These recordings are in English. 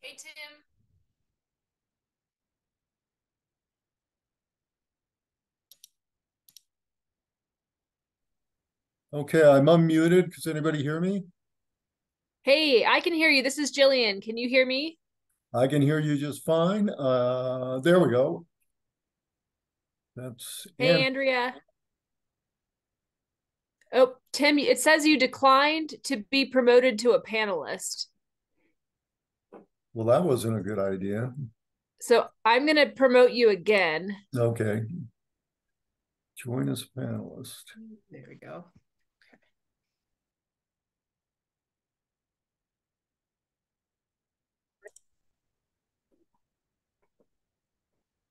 Hey, Tim. Okay, I'm unmuted. Does anybody hear me? Hey, I can hear you. This is Jillian. Can you hear me? I can hear you just fine. There we go. That's Hey, and Andrea. Oh, Tim, it says you declined to be promoted to a panelist. well, that wasn't a good idea. So I'm going to promote you again. Okay, join as panelist. There we go.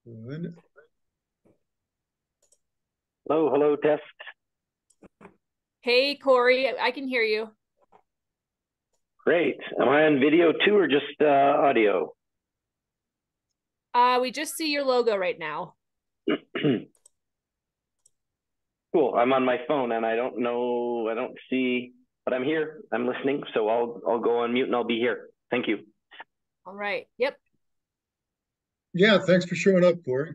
Good. Hello, hello, test. Hey, Corey, I can hear you. Great. Am I on video too or just audio? We just see your logo right now. Cool. I'm on my phone and I don't see, but I'm here. I'm listening. So I'll go on mute and I'll be here. Thank you. All right. Yep. Yeah, thanks for showing up, Corey.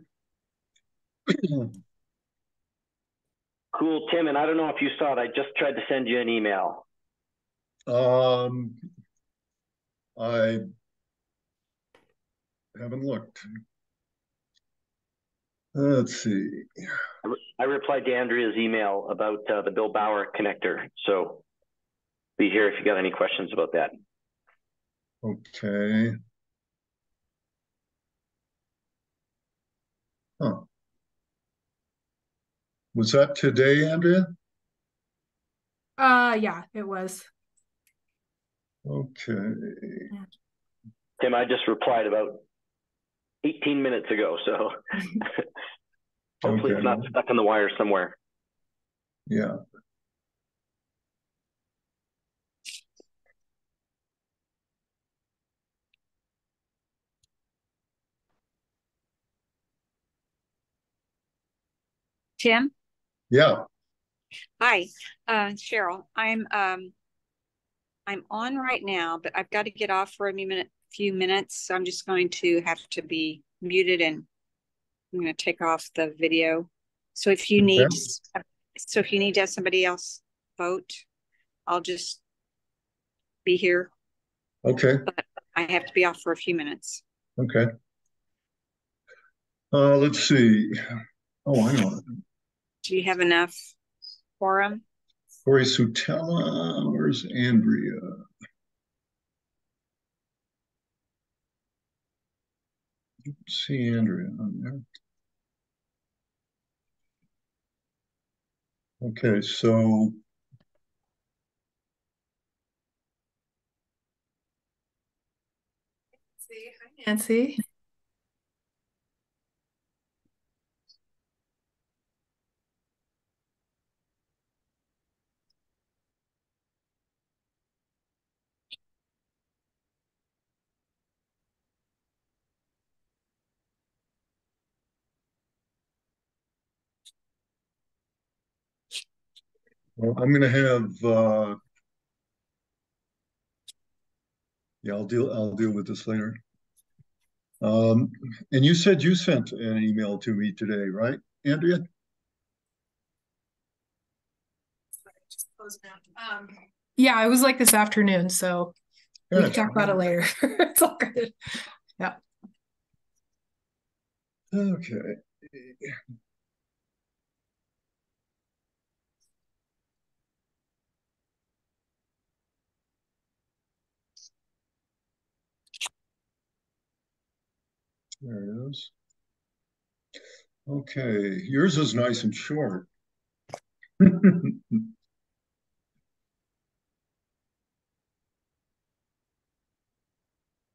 Cool, Tim. And I don't know if you saw it. I just tried to send you an email. Um, I haven't looked. Let's see. I replied to Andrea's email about the Bill Bauer connector. So be here if you got any questions about that. Okay. Huh. Was that today, Andrea? Yeah, it was. Okay. Tim, I just replied about 18 minutes ago. So hopefully Okay. it's not stuck in the wire somewhere. Yeah. Tim? Yeah. Hi, Cheryl. I'm on right now, but I've got to get off for a few minutes. So I'm just going to have to be muted and I'm going to take off the video. So if you Okay. need to have somebody else vote, I'll just be here, Okay. but I have to be off for a few minutes. Okay. Let's see. Oh, I know. Do you have enough quorum? Corey Sutella. Where's Andrea? See Andrea on there. Okay, so Nancy. Well, I'm gonna have yeah, I'll deal with this later. And you said you sent an email to me today, right, Andrea? Yeah, it was like this afternoon, so we can Gotcha. talk about it later. It's all good. Yeah. Okay. There it is. Okay, yours is nice and short.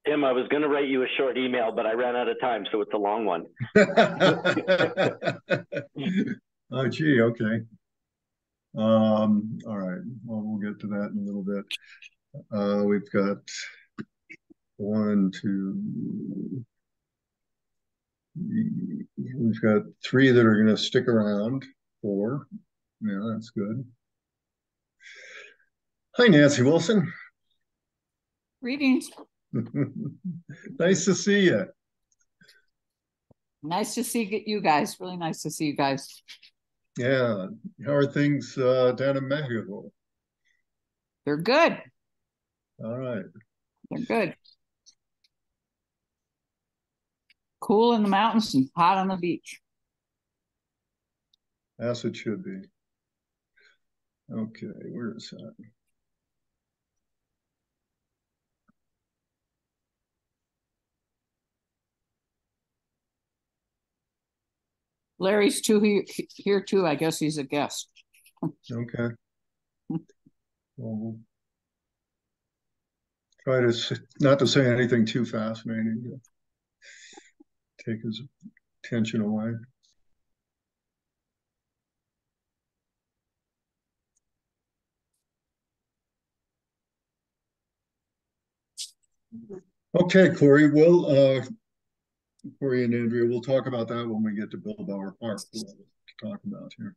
Tim, I was going to write you a short email, but I ran out of time, so it's a long one. Oh, gee, okay. All right. Well, we'll get to that in a little bit. We've got one, two, we've got three that are going to stick around. Four. Yeah, that's good. Hi, Nancy Wilson. Greetings. Nice to see you. Nice to see you guys. Really nice to see you guys. Yeah. How are things down in Mexico? They're good. All right. They're good. Cool in the mountains and hot on the beach. As it should be. Okay, where is that? Larry's here too. I guess he's a guest. Okay. Well, we'll try to not to say anything too fascinating to take his attention away. Okay, Corey. Well, Corey and Andrea, we'll talk about that when we get to Billbower Park. We'll have to talk about here.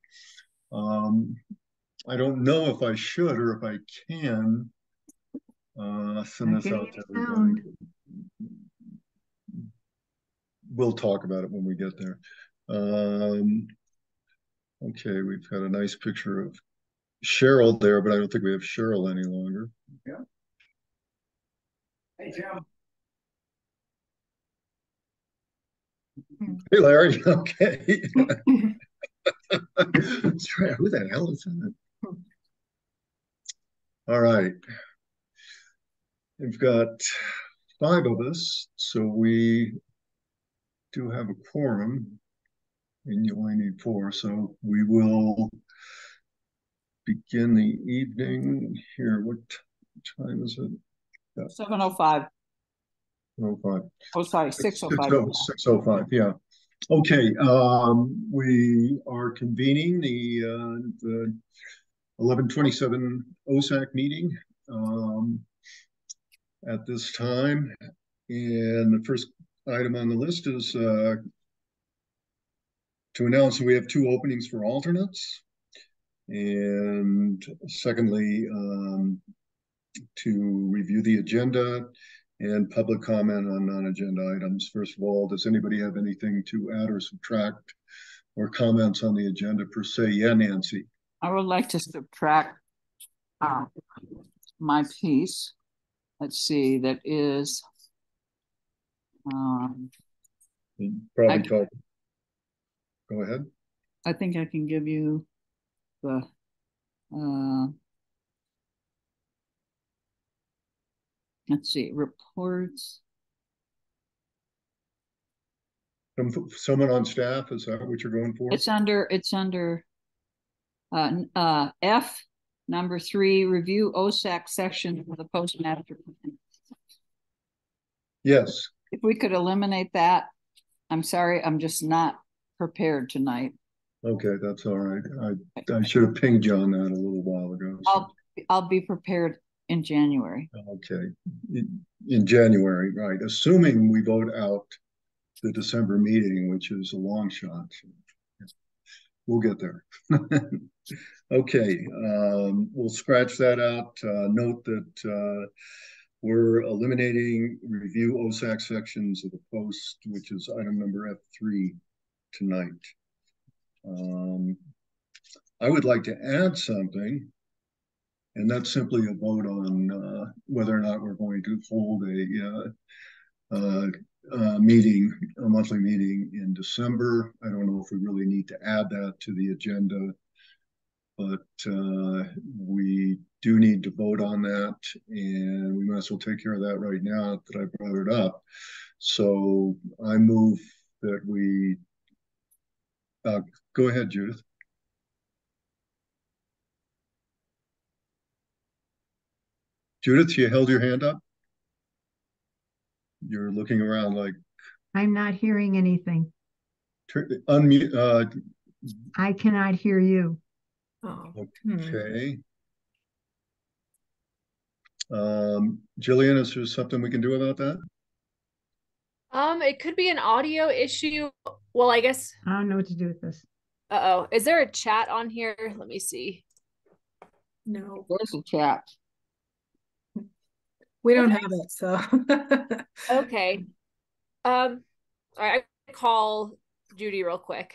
I don't know if I should or if I can send this out to everybody. We'll talk about it when we get there. Okay, we've got a nice picture of Cheryl there, but I don't think we have Cheryl any longer. Yeah. Hey, Jim. Hey, Larry. Okay. That's right. Who the hell is that? All right. We've got 5 of us, so we do have a quorum, and you only need 4. So we will begin the evening here. What time is it? 7:05. 7:05. Oh, sorry, 6:05. 6:05, yeah. Okay, we are convening the 11/27 OSAC meeting at this time. And the first item on the list is to announce that we have 2 openings for alternates. And secondly, to review the agenda and public comment on non-agenda items. First of all, does anybody have anything to add or subtract or comments on the agenda per se? Yeah, Nancy. I would like to subtract my piece. Let's see, that is Probably called. Go ahead. I think I can give you the let's see, reports. Someone on staff, is that what you're going for? It's under F number 3, review OSAC section for the postmaster. Yes. If we could eliminate that, I'm sorry, I'm just not prepared tonight. Okay, that's all right. I should have pinged you on that a little while ago. So. I'll be prepared in January. Okay, in January, right? Assuming we vote out the December meeting, which is a long shot. we'll get there. Okay, we'll scratch that out. Note that we're eliminating review OSAC sections of the post, which is item number F3 tonight. I would like to add something, and that's simply a vote on whether or not we're going to hold a meeting, a monthly meeting in December. I don't know if we really need to add that to the agenda, but we do need to vote on that, and we might as well take care of that right now that I brought it up. So I move that we go ahead, Judith. Judith, you held your hand up. You're looking around like I'm not hearing anything. Unmute. I cannot hear you. Oh. Okay. Jillian, is there something we can do about that? It could be an audio issue. Well, I guess. I don't know what to do with this. Uh-oh. Is there a chat on here? Let me see. No, There's a chat. we don't have it, so. Okay. All right, I call Judy real quick.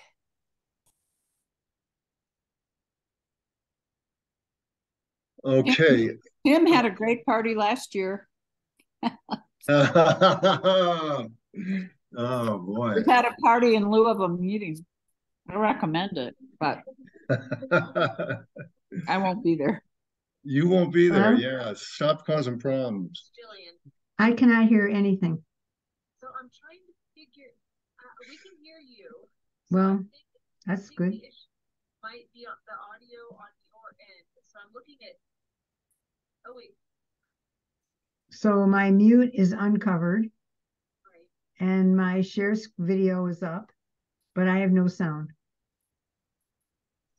Okay. Tim had a great party last year. Oh boy. We had a party in lieu of a meeting. I recommend it, but I won't be there. You won't be there. Huh? Yeah. Stop causing problems. Jillian. I cannot hear anything. So I'm trying to figure, we can hear you. Well, that's good. The issue might be on the audio on your end. So I'm looking at, oh wait, So my mute is uncovered right. and my share video is up, but I have no sound.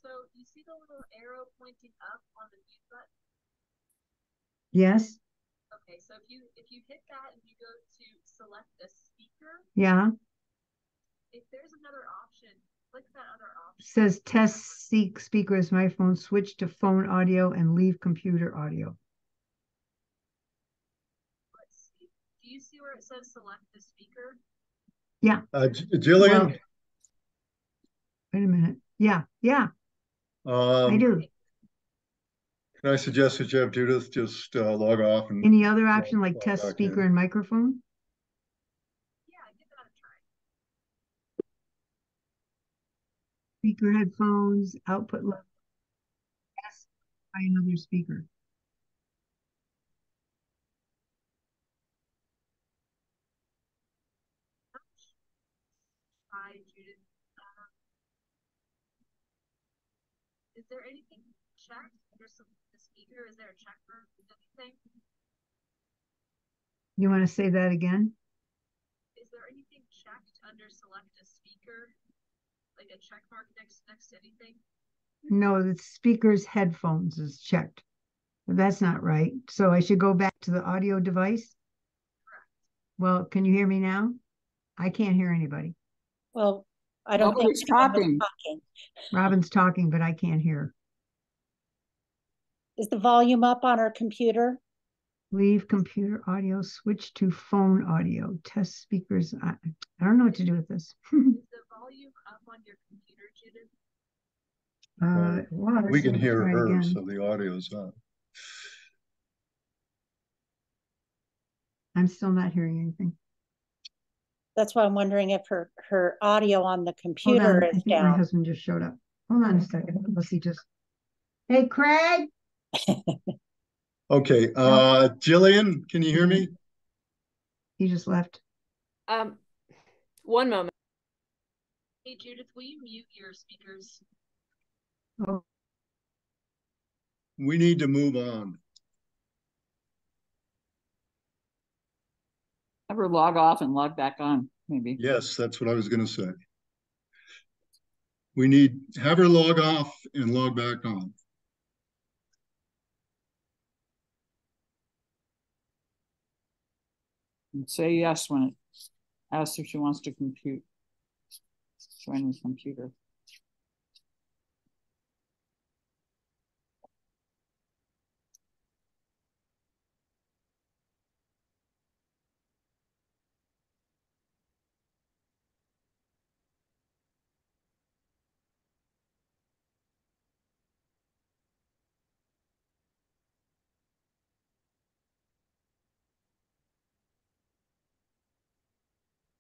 So you see the little arrow pointing up on the mute button? Yes? Okay, so if you hit that and you go to select a speaker, Yeah. if there's another option, click that other option. It says test seek speaker as my phone, switch to phone audio and leave computer audio. Let's see. Do you see where it says select the speaker? Yeah. Jillian. Well, wait a minute. Yeah. I do. Can I suggest that you have Judith just log off and Any other option like log test back speaker in? and microphone? Yeah, give that a try. Speaker headphones, output level. Yes, by another speaker. Hi, Judith. Is there anything checked? There's the speaker. Is there a check for anything? You want to say that again? Is there anything checked under select a speaker? Like a check mark next to anything? No, the speaker's headphones is checked. But that's not right. So I should go back to the audio device? Correct. Well, can you hear me now? I can't hear anybody. Well, I don't think Nobody's talking. Robin's talking, but I can't hear. Is the volume up on our computer? Leave computer audio, switch to phone audio, test speakers. I don't know what to do with this. Is the volume up on your computer, Judith? Well, We can hear her, again. so the audio's up. I'm still not hearing anything. That's why I'm wondering if her audio on the Hold computer on, I is think my down. husband just showed up. Hold on a second. Let's see just. Hey, Craig. Okay, Jillian, can you hear me? He just left. One moment. Hey, Judith, will you mute your speakers? Oh, We need to move on. Have her log off and log back on, maybe. Yes, that's what I was going to say. We need have her log off and log back on. And say yes when it asks if she wants to join the computer.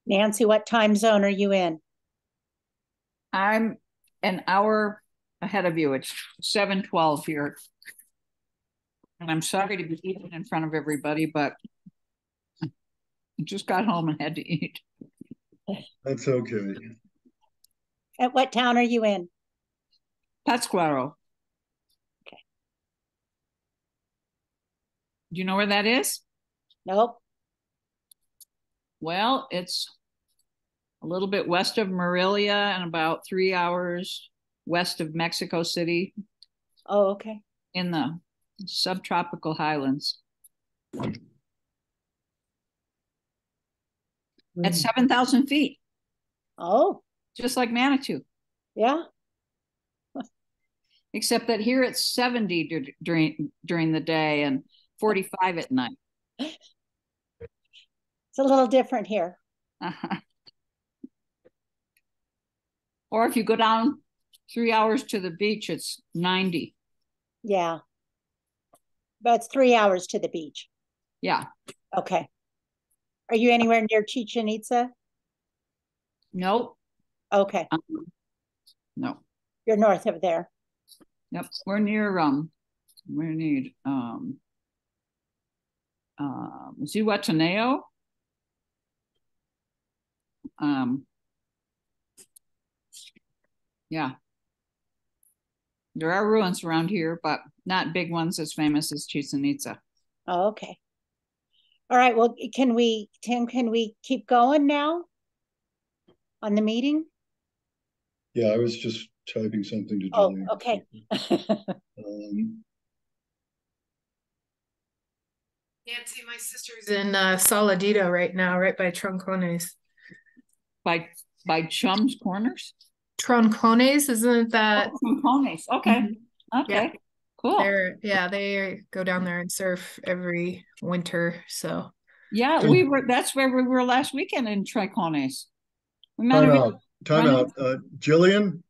Nancy, what time zone are you in? I'm an hour ahead of you. It's 7:12 here. And I'm sorry to be eating in front of everybody, but I just got home and had to eat. That's okay. At what town are you in? Pátzcuaro. Okay. Do you know where that is? Nope. Well, it's a little bit west of Morelia and about 3 hours west of Mexico City Oh, okay. in the subtropical highlands. At 7,000 feet, Oh, just like Manitou, yeah. except that here it's 70 during the day and 45 at night. It's a little different here. Or if you go down 3 hours to the beach, it's 90. Yeah. But it's 3 hours to the beach. Yeah. Okay. Are you anywhere near Chichen Itza? Nope. Okay. No. You're north of there. Yep. We're near Zihuatanejo. Yeah. There are ruins around here, but not big ones as famous as Chichen Itza. Oh, okay. All right. Well, Tim, can we keep going now on the meeting? Yeah, I was just typing something to Oh, Jillian. okay. Nancy, my sister's in Saladito right now, right by Troncones. By Chum's Corners? Troncones, isn't that? Oh, Troncones. Okay. Mhm. Okay. Yeah. Cool. They go down there and surf every winter. So yeah, that's where we were last weekend in Troncones. We met Time out. Jillian?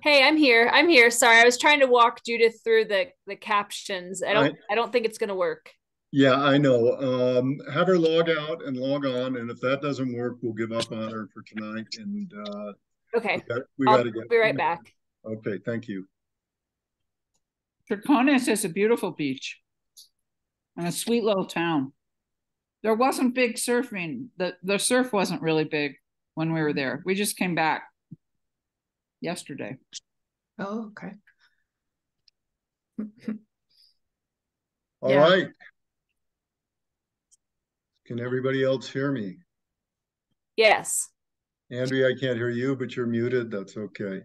Hey, I'm here. Sorry, I was trying to walk Judith through the captions. I don't think it's gonna work. Yeah, I know. Have her log out and log on, and if that doesn't work, we'll give up on her for tonight. And okay, we I'll gotta get. be right back. Okay, thank you. Troncones is a beautiful beach and a sweet little town. There wasn't big surfing. The surf wasn't really big when we were there. We just came back yesterday. oh, okay. All Yeah. right. Can everybody else hear me? Yes. Andrea, I can't hear you, but you're muted. That's okay.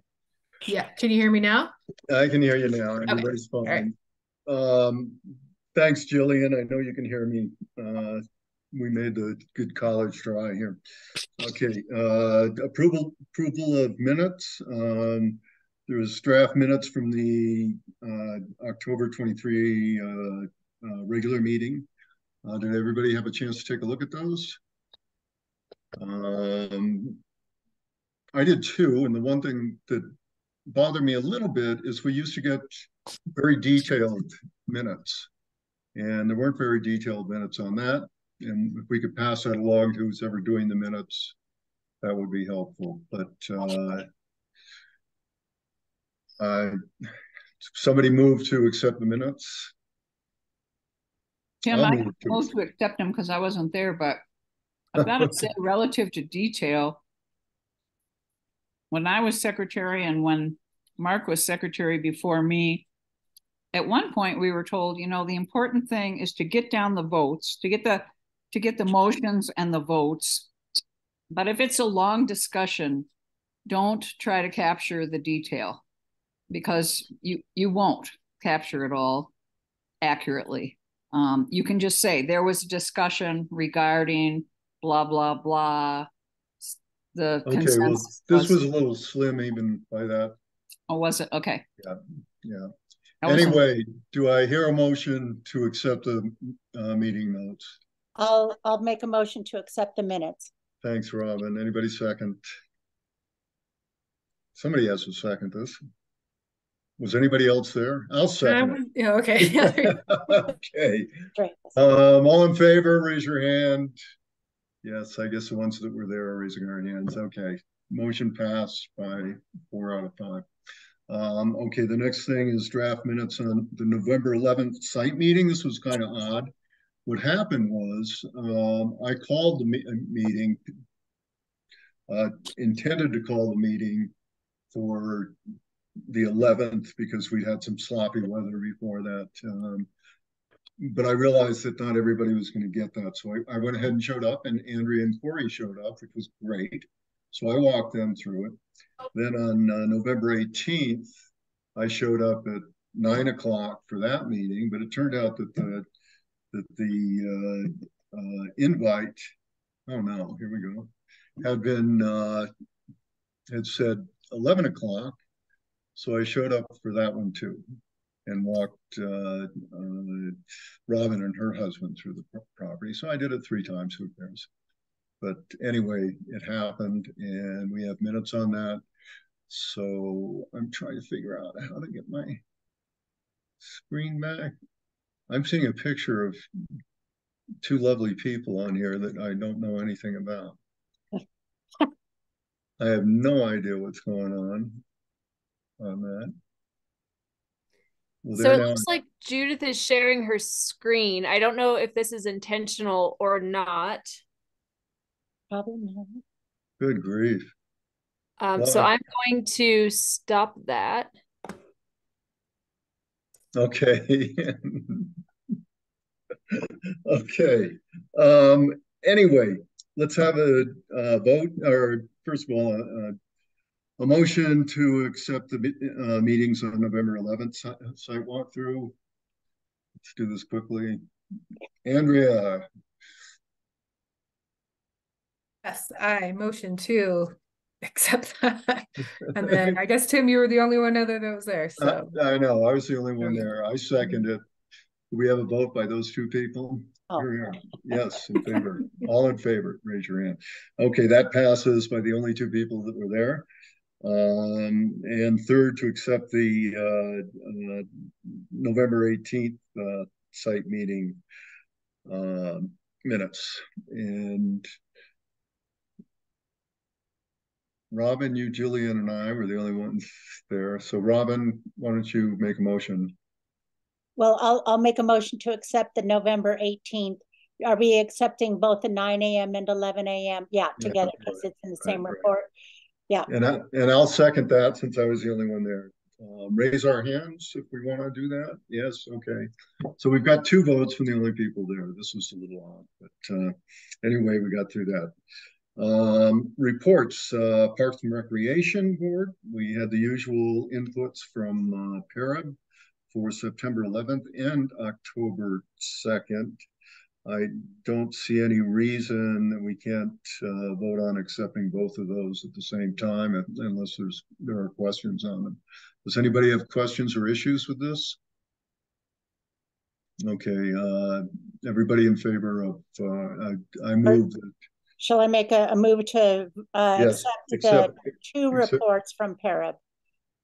Yeah. Can you hear me now? I can hear you now. Okay. Everybody's fine. Right. Thanks, Jillian. I know you can hear me. We made the good college try here. Okay. Approval of minutes. There was draft minutes from the October 23 regular meeting. Did everybody have a chance to take a look at those? I did too, and the one thing that bothered me a little bit is we used to get very detailed minutes, and there weren't very detailed minutes on that. And if we could pass that along to who's ever doing the minutes, that would be helpful. But somebody moved to accept the minutes. Tim, I moved to accept them because I wasn't there, but I've got to say, relative to detail, when I was secretary and when Mark was secretary before me, at one point we were told, the important thing is to get down the votes, to get the motions and the votes. But if it's a long discussion, don't try to capture the detail because you won't capture it all accurately. You can just say there was a discussion regarding blah, blah, blah. The okay, well, this was a little slim even by that. Oh, was it? Okay. Yeah. Anyway, do I hear a motion to accept the meeting notes? I'll make a motion to accept the minutes. Thanks, Robin. Anybody second? Somebody has to second this. Was anybody else there? I'll second Yeah, okay. it. Okay. Great. All in favor, raise your hand. Yes, I guess the ones that were there are raising their hands. Okay. Motion passed by 4 out of 5. Okay, the next thing is draft minutes on the November 11th site meeting. This was kind of odd. What happened was I called the meeting, intended to call the meeting for the 11th because we had some sloppy weather before that. But I realized that not everybody was going to get that. So I went ahead and showed up, and Andrea and Corey showed up, which was great. So I walked them through it. Then on November 18th, I showed up at 9 o'clock for that meeting, but it turned out that the invite, oh no, here we go, had said 11 o'clock. So I showed up for that one too and walked Robin and her husband through the property. So I did it 3 times, who cares? But anyway, it happened and we have minutes on that. So I'm trying to figure out how to get my screen back. I'm seeing a picture of 2 lovely people on here that I don't know anything about. I have no idea what's going on that. Well, So it looks like Judith is sharing her screen. I don't know if this is intentional or not. Probably not. Good grief. So I'm going to stop that. Okay. Okay. Anyway, let's have a vote, or first of all, a motion to accept the meetings on November 11th site walkthrough. Let's do this quickly. Andrea. Yes, I motion to accept that. And then I guess, Tim, you were the only one other that was there. So I know, I was the only one there. I second it. Do we have a vote by those 2 people? Oh. Here. Yes, in favor. All in favor, raise your hand. Okay, that passes by the only 2 people that were there. And third, to accept the November 18th site meeting minutes. And Robin, you, Julian, and I were the only ones there. So Robin, why don't you make a motion? Well, I'll make a motion to accept the November 18th. Are we accepting both the 9 a.m. and 11 a.m.? Yeah, together because it's in the same report. Yeah. And I'll second that since I was the only one there. Raise our hands if we want to do that. Yes, okay. So we've got 2 votes from the only people there. This was a little odd, but anyway, we got through that. Reports, Parks and Recreation Board. We had the usual inputs from Parab for September 11th and October 2nd. I don't see any reason that we can't vote on accepting both of those at the same time, unless there are questions on them. Does anybody have questions or issues with this? Okay, everybody in favor of, I move that. Shall I make a move to Yes, accept the 2 reports from Parab?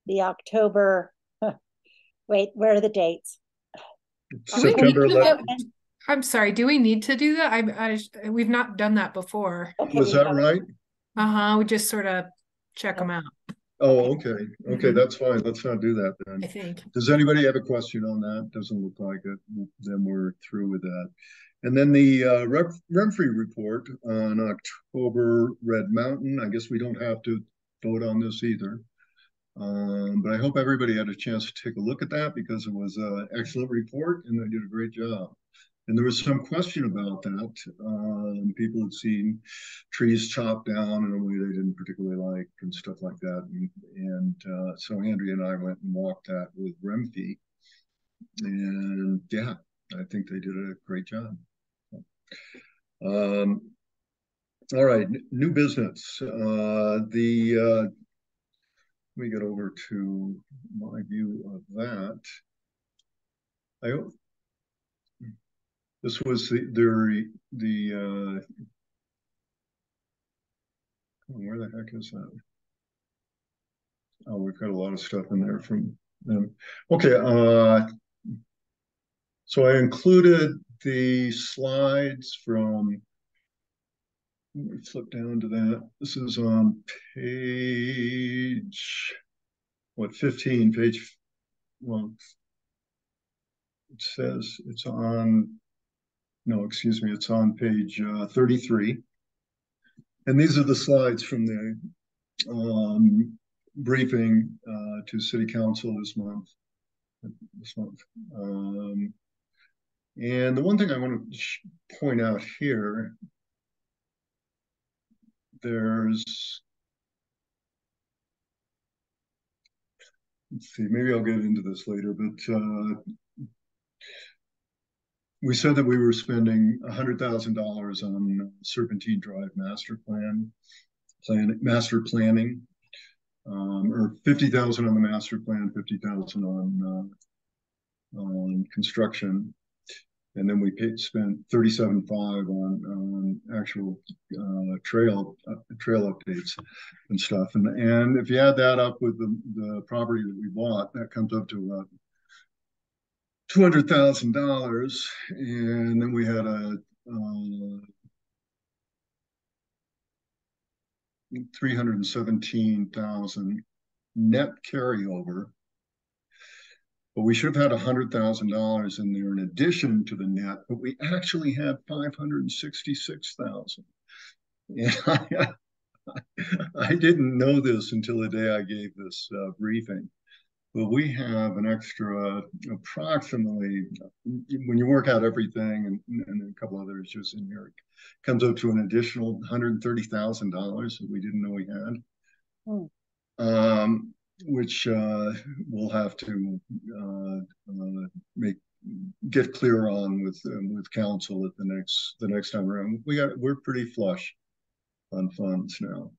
The October, wait, where are the dates? September 11th. I'm sorry, do we need to do that? We've not done that before. Okay, Was that right? We just sort of check them out. Oh, okay. Okay, that's fine. Let's not do that then. I think. Does anybody have a question on that? Doesn't look like it. Then we're through with that. And then the Renfrey report on October, Red Mountain. I guess we don't have to vote on this either. But I hope everybody had a chance to take a look at that because it was an excellent report and they did a great job. And there was some question about that. People had seen trees chopped down in a way they didn't particularly like and stuff like that. And so Andrea and I went and walked that with Renfrey. And yeah, I think they did a great job. All right, new business. Let me get over to my view of that. This was where the heck is that? Oh, we've got a lot of stuff in there from Okay, so I included the slides from, let me flip down to that. This is on page, what, 15, page, well, it says it's on, no, excuse me, it's on page 33. And these are the slides from the briefing to City Council this month. And the one thing I want to point out here, there's, let's see, maybe I'll get into this later, but we said that we were spending $100,000 on Serpentine Drive master planning, or 50,000 on the master plan, 50,000 on construction, and then we spent 37.5 on actual trail updates and stuff. And if you add that up with the property that we bought, that comes up to about $200,000, and then we had a 317,000 net carryover. But we should have had $100,000 in there in addition to the net, but we actually had 566,000. And I didn't know this until the day I gave this briefing. But we have an extra approximately, when you work out everything and a couple others just in here, it comes up to an additional $130,000 that we didn't know we had. Which we'll have to get clear on with council at the next time around. We're pretty flush on funds now.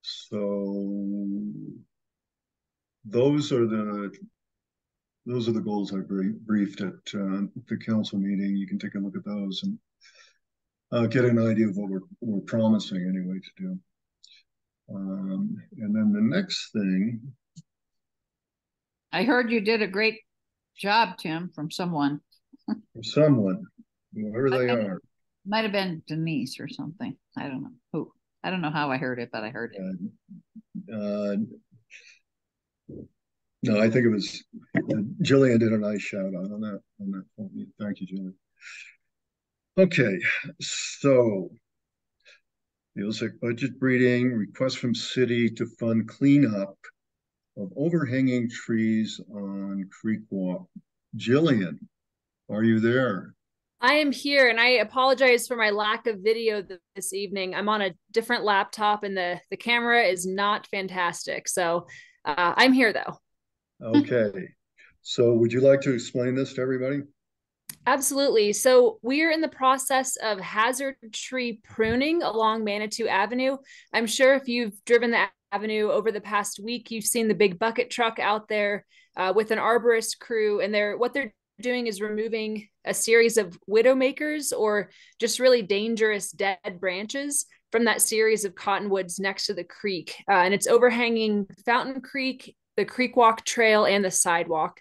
So those are the goals I briefed at the council meeting. You can take a look at those and get an idea of what we're promising anyway to do. And then the next thing. I heard you did a great job, Tim, from someone. Whoever they are. Might have been Denise or something. I don't know who. I don't know how I heard it, but I heard it. No, I think it was Jillian did a nice shout out on that. Thank you, Jillian. Okay, so the OSAC budget briefing, request from city to fund cleanup of overhanging trees on Creek Walk. Jillian, are you there? I am here, and I apologize for my lack of video this evening. I'm on a different laptop, and the camera is not fantastic. So I'm here, though. Okay. So would you like to explain this to everybody? Absolutely. So we're in the process of hazard tree pruning along Manitou Avenue. I'm sure if you've driven the avenue over the past week, you've seen the big bucket truck out there with an arborist crew, and what they're doing is removing a series of widowmakers or just really dangerous dead branches from that series of cottonwoods next to the creek. And it's overhanging Fountain Creek, the Creek Walk Trail, and the sidewalk.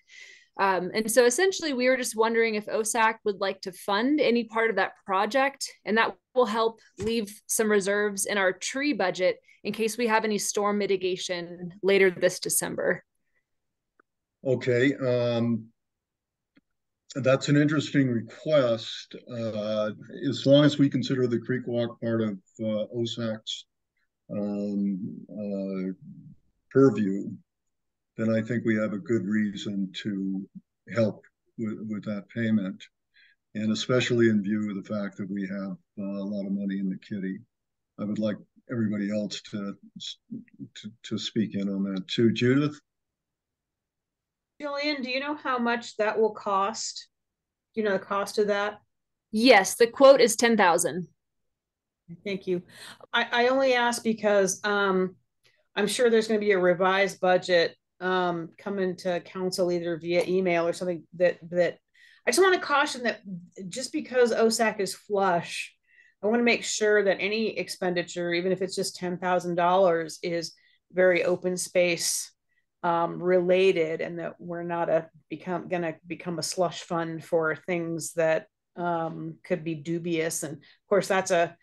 And so essentially we were just wondering if OSAC would like to fund any part of that project, and that will help leave some reserves in our tree budget in case we have any storm mitigation later this December. Okay. That's an interesting request. As long as we consider the Creek Walk part of OSAC's purview, then I think we have a good reason to help with that payment. And especially in view of the fact that we have a lot of money in the kitty. I would like everybody else to speak in on that too. Judith? Jillian, do you know how much that will cost? Do you know the cost of that? Yes, the quote is 10,000. Thank you. I only ask because I'm sure there's going to be a revised budget coming to council either via email or something that I just want to caution that just because OSAC is flush, I want to make sure that any expenditure, even if it's just $10,000, is very open space related, and that we're not gonna become a slush fund for things that could be dubious. And of course, that's a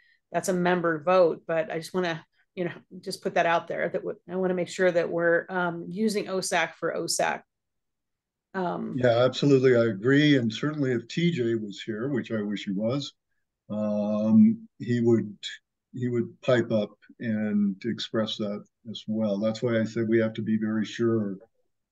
member vote, but I just want to, you know, just put that out there, that I want to make sure that we're using OSAC for OSAC. Yeah, absolutely. I agree. And certainly if TJ was here, which I wish he was, he would pipe up and express that as well. That's why I said we have to be very sure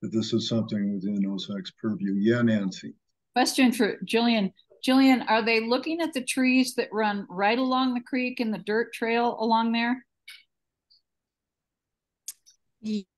that this is something within OSAC's purview. Yeah, Nancy. Question for Jillian. Jillian, are they looking at the trees that run right along the creek and the dirt trail along there?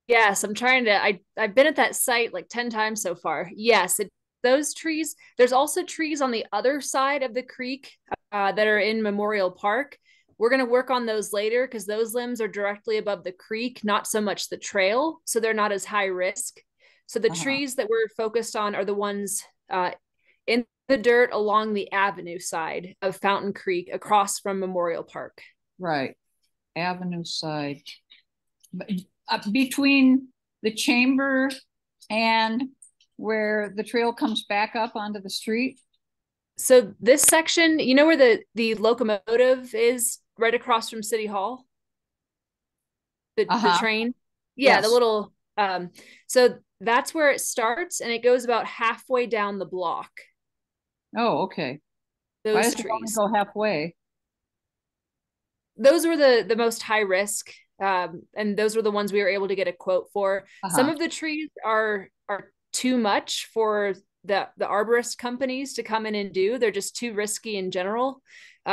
Yes, I'm trying to, I've been at that site like 10 times so far. Yes, those trees. There's also trees on the other side of the creek that are in Memorial Park. We're going to work on those later because those limbs are directly above the creek, not so much the trail. So they're not as high risk. So the trees that we're focused on are the ones in the dirt along the avenue side of Fountain Creek across from Memorial Park. Right. Avenue side. Between the chamber and where the trail comes back up onto the street. So this section, you know where the locomotive is, right across from City Hall? The train? Yeah, yes. The little, so that's where it starts and it goes about halfway down the block. Oh, okay. Those Why does trees. it only go halfway? Those were the most high risk. And those were the ones we were able to get a quote for. Some of the trees are too much for the arborist companies to come in and do. They're just too risky in general.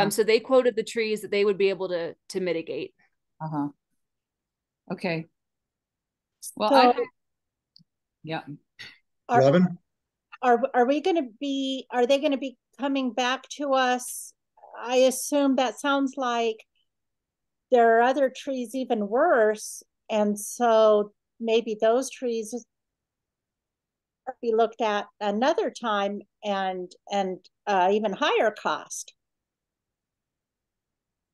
So they quoted the trees that they would be able to mitigate. Okay. Well, so, yeah. Robin? Are they going to be coming back to us? I assume that sounds like there are other trees even worse. And so maybe those trees be looked at another time and even higher cost.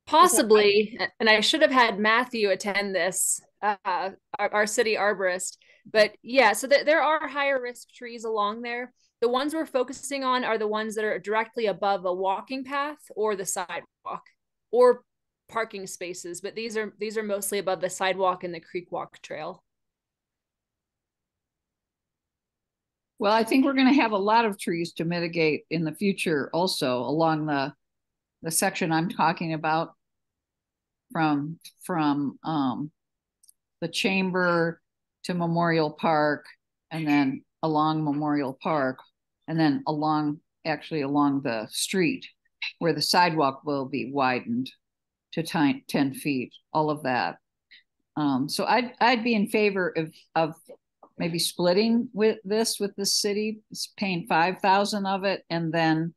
Possibly, and I should have had Matthew attend this, our city arborist. But yeah, so there are higher risk trees along there. The ones we're focusing on are the ones that are directly above a walking path or the sidewalk or parking spaces. But these are mostly above the sidewalk and the creek walk trail. Well, I think we're going to have a lot of trees to mitigate in the future also along the section I'm talking about from the chamber to Memorial Park and then along Memorial Park and then along the street where the sidewalk will be widened to 10 feet, all of that. So I'd be in favor of maybe splitting with the city, paying 5,000 of it, and then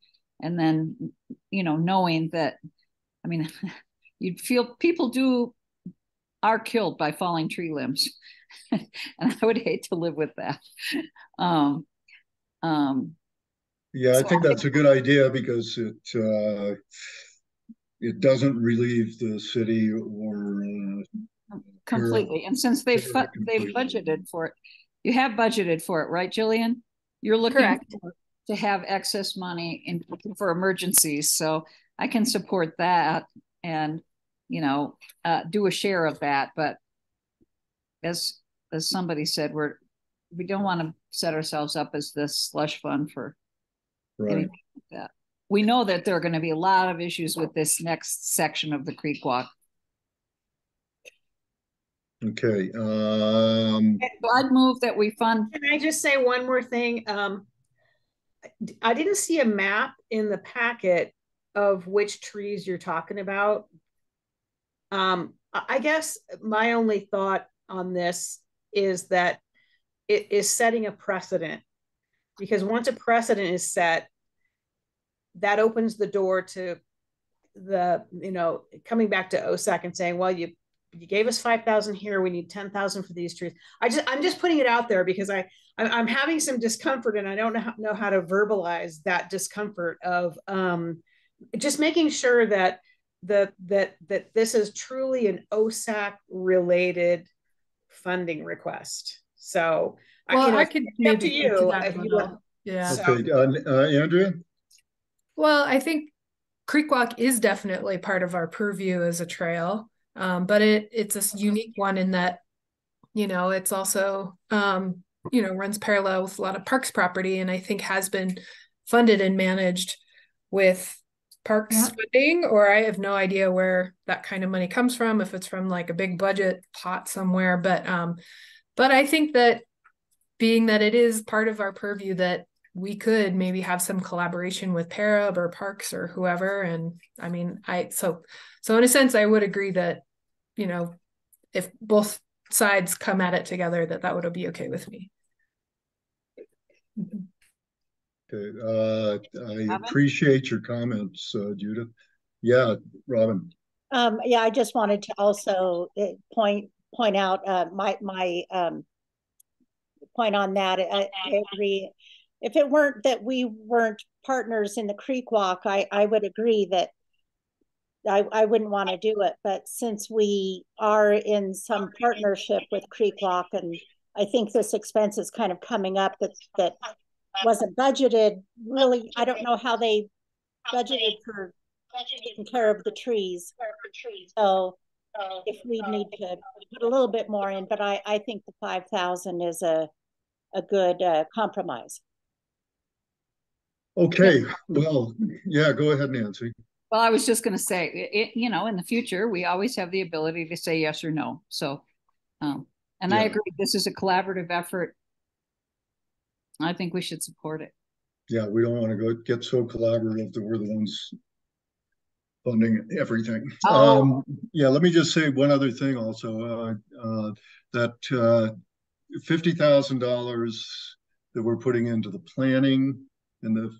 you know, knowing that, I mean, you'd feel people are killed by falling tree limbs, and I would hate to live with that. Yeah, I think that's a good idea because it doesn't relieve the city or completely. And since they've budgeted for it, you have budgeted for it, right, Jillian? You're looking to have excess money for emergencies, so I can support that and, you know, do a share of that. But as somebody said, we don't want to set ourselves up as this slush fund for anything like that. We know that there are going to be a lot of issues with this next section of the creek walk. Okay. So I'd move that we fund. Can I just say one more thing? I didn't see a map in the packet of which trees you're talking about. I guess my only thought on this is that it is setting a precedent, because once a precedent is set, that opens the door to the, you know, coming back to OSAC and saying, well, you gave us 5,000 here, we need 10,000 for these trees. I'm just putting it out there because I'm having some discomfort and I don't know how to verbalize that discomfort of just making sure that that this is truly an OSAC related funding request. So, Well, I it's could up maybe to speak to you that if one. you want. Yeah. Okay, Andrea? Well, I think Creek Walk is definitely part of our purview as a trail, but it's a unique one in that, it's also, runs parallel with a lot of parks property, and I think has been funded and managed with parks funding, or I have no idea where that kind of money comes from, if it's from like a big budget pot somewhere. But I think that being that it is part of our purview, that we could maybe have some collaboration with Parab or Parks or whoever. And I mean, so in a sense, I would agree that, if both sides come at it together, that would be okay with me. Okay, I appreciate your comments, Judith. Yeah, Robin. Yeah, I just wanted to also point out my point on that. I agree. If it weren't that we weren't partners in the Creek Walk, I would agree that I wouldn't want to do it. But since we are in some partnership with Creek Walk, and I think this expense is kind of coming up that wasn't budgeted, really, I don't know how they budgeted for taking care of the trees. So if we need to put a little bit more in, but I think the 5,000 is a good compromise. Okay, well, yeah, go ahead, Nancy. Well, I was just going to say, in the future, we always have the ability to say yes or no. So, and I agree, this is a collaborative effort. I think we should support it. Yeah, we don't want to get so collaborative that we're the ones funding everything. Yeah, let me just say one other thing also, that $50,000 that we're putting into the planning, and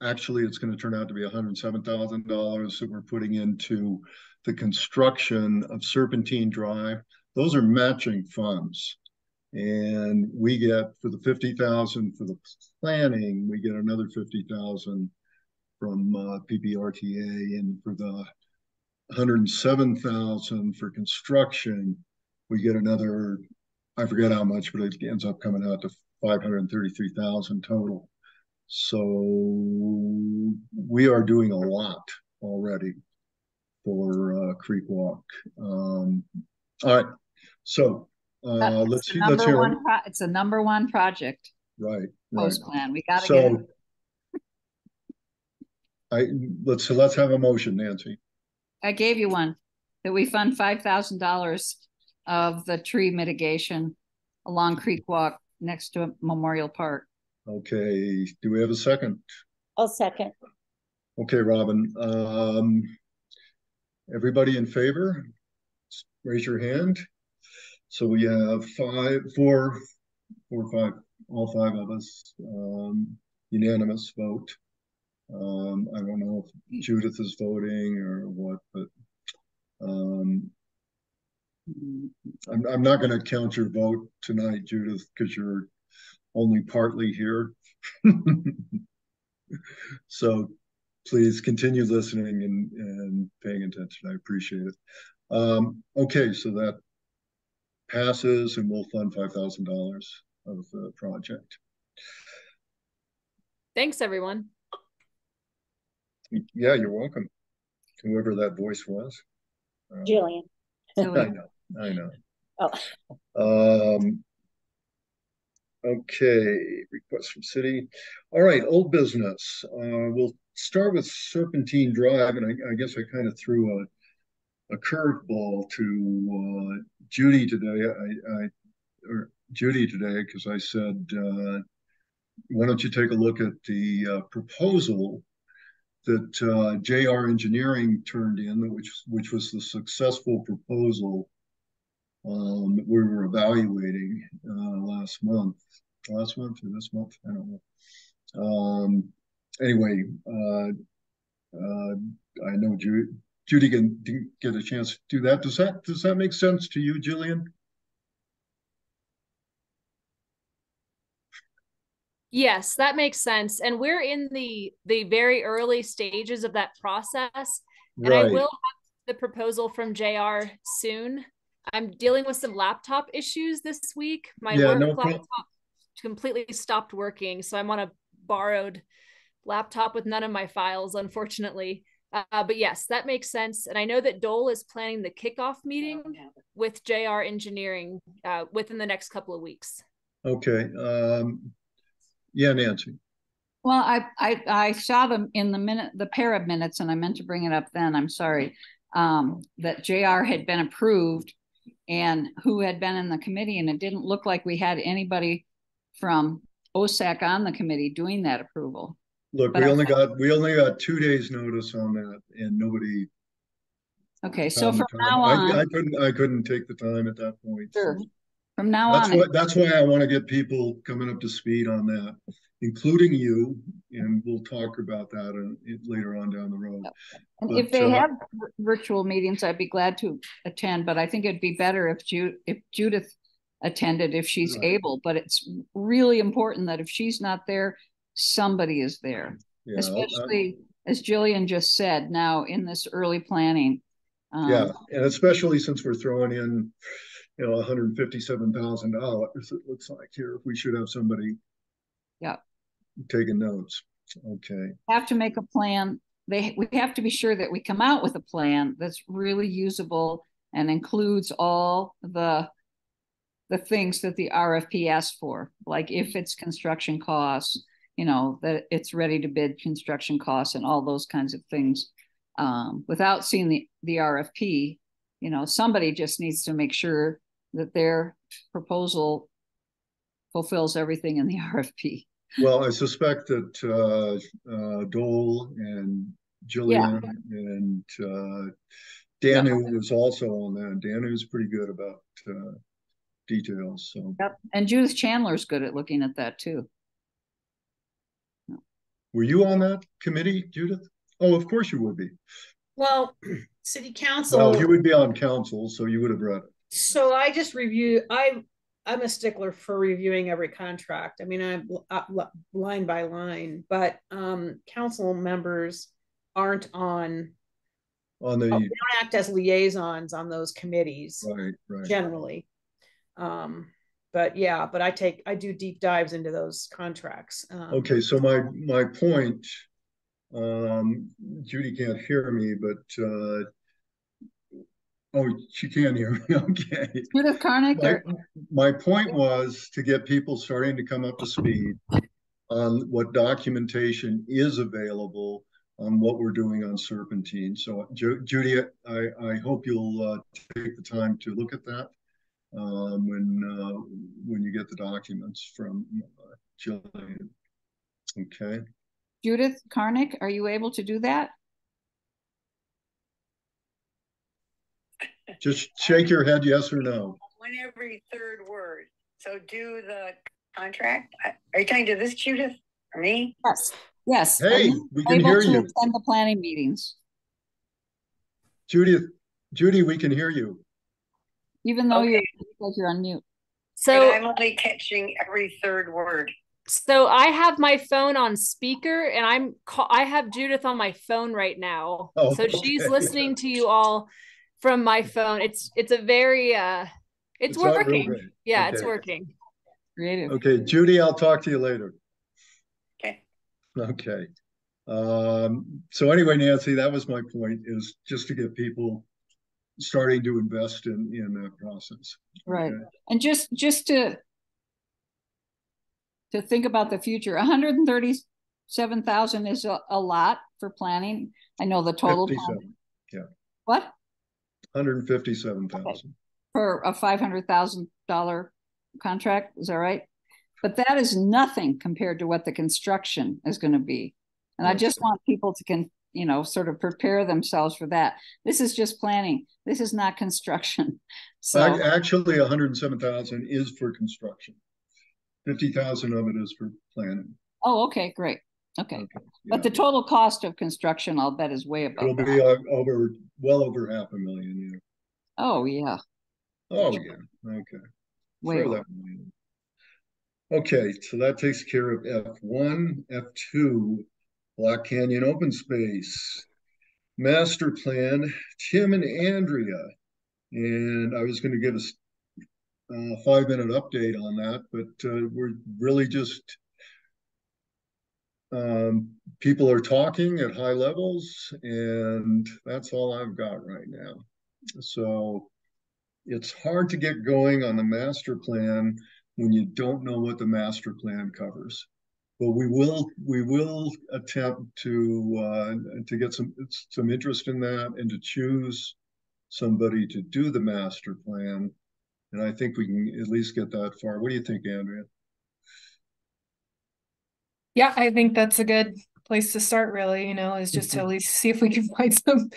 actually it's going to turn out to be $107,000 that we're putting into the construction of Serpentine Drive. Those are matching funds. And we get, for the 50,000 for the planning, we get another 50,000 from PPRTA, and for the 107,000 for construction, we get another, I forget how much, but it ends up coming out to 533,000 total. So we are doing a lot already for Creek Walk. All right, so let's see. Let's hear. It's a number one project. Right. Post plan. We got to get it. Let's have a motion, Nancy. I gave you one, that we fund $5,000 of the tree mitigation along Creek Walk next to Memorial Park. Okay, do we have a second? I'll second. Okay, Robin. Everybody in favor? Raise your hand. So we have four, five, all five of us, unanimous vote. I don't know if Judith is voting or what, but I'm not going to count your vote tonight, Judith, because you're only partly here. So please continue listening and paying attention. I appreciate it. Okay, so that passes, and we'll fund $5,000 of the project. Thanks, everyone. Yeah, you're welcome. Whoever that voice was. Jillian. I know. Oh. Okay, request from city. All right, old business. We'll start with Serpentine Drive, and I guess I kind of threw a curveball to Judy today. Judy today, because I said, why don't you take a look at the proposal that JR Engineering turned in, which was the successful proposal that we were evaluating last month or this month, I don't know. Anyway, I know Judy didn't get a chance to do that. Does that make sense to you, Jillian? Yes, that makes sense. And we're in the very early stages of that process. And I will have the proposal from JR soon. I'm dealing with some laptop issues this week. My work laptop completely stopped working, so I'm on a borrowed laptop with none of my files, unfortunately. But yes, that makes sense. And I know that Dole is planning the kickoff meeting with JR Engineering within the next couple of weeks. Okay. Yeah, Nancy. Well, I saw them in the pair of minutes, and I meant to bring it up then. I'm sorry. That JR had been approved and who had been in the committee, and it didn't look like we had anybody from OSAC on the committee doing that approval. Look, But we only got 2 days notice on that, and nobody. Okay, so from now on, I couldn't take the time at that point. Sure. So. From now on, That's why I want to get people coming up to speed on that, including you, and we'll talk about that later on down the road. And if they have virtual meetings, I'd be glad to attend, but I think it'd be better if Judith attended if she's able. But it's really important that if she's not there, somebody is there, especially as Jillian just said. Now in this early planning, and especially since we're throwing in, $157,000. It looks like here. We should have somebody. Taking notes. Okay. Have to make a plan. We have to be sure that we come out with a plan that's really usable and includes all the things that the RFP asks for, like if it's construction costs, that it's ready to bid construction costs and all those kinds of things. Without seeing the RFP, somebody just needs to make sure that their proposal fulfills everything in the RFP. Well, I suspect that Dole and Jillian and Danu was also on that. Danu is pretty good about details. So. And Judith Chandler's good at looking at that too. Were you on that committee, Judith? Oh, of course you would be. Well, city council. Well, you would be on council, so you would have read it. So I just review. I'm a stickler for reviewing every contract. I mean, I'm line by line, but council members aren't on the. They don't act as liaisons on those committees, right. Generally. But I do deep dives into those contracts. Okay, so my point. Judy can't hear me, but she can hear me. Okay. Judith Karnick. My point was to get people starting to come up to speed on what documentation is available on what we're doing on Serpentine. So, Judy, I hope you'll take the time to look at that when you get the documents from Jillian. Okay. Judith Karnick, are you able to do that? Just shake your head, yes or no. One every third word. So do the contract. Are you talking to this Judith or me? Yes. Hey, we can hear you. Attend the planning meetings. Judy, we can hear you. Even though you're on mute. So but I'm only catching every third word. So I have my phone on speaker, and I have Judith on my phone right now. Oh, so she's listening to you all from my phone. It's a very it's working. Yeah, okay. It's working. Creative. Okay, Judy, I'll talk to you later. Okay. So anyway, Nancy, that was my point, is just to get people starting to invest in that process. Right. Okay. And just to think about the future, 137,000 is a lot for planning. I know the total. 57. Yeah. What? 157,000. Okay. For a $500,000 contract, is that right? But that is nothing compared to what the construction is going to be. And I just want people to sort of prepare themselves for that. This is just planning. This is not construction. So actually 107,000 is for construction. 50,000 of it is for planning. Oh, okay, great. Okay. Yeah. But the total cost of construction, I'll bet, is way above. It'll be well over $500,000. Yeah. Oh yeah. Oh yeah. Okay. Way over. Okay, so that takes care of F1, F2, Black Canyon open space. master plan, Tim and Andrea. And I was going to give us a 5-minute update on that, but we're really just people are talking at high levels, and that's all I've got right now. So it's hard to get going on the master plan when you don't know what the master plan covers. But we will attempt to get some interest in that and to choose somebody to do the master plan. And I think we can at least get that far. What do you think, Andrea? Yeah, I think that's a good place to start, really, is just to at least see if we can find some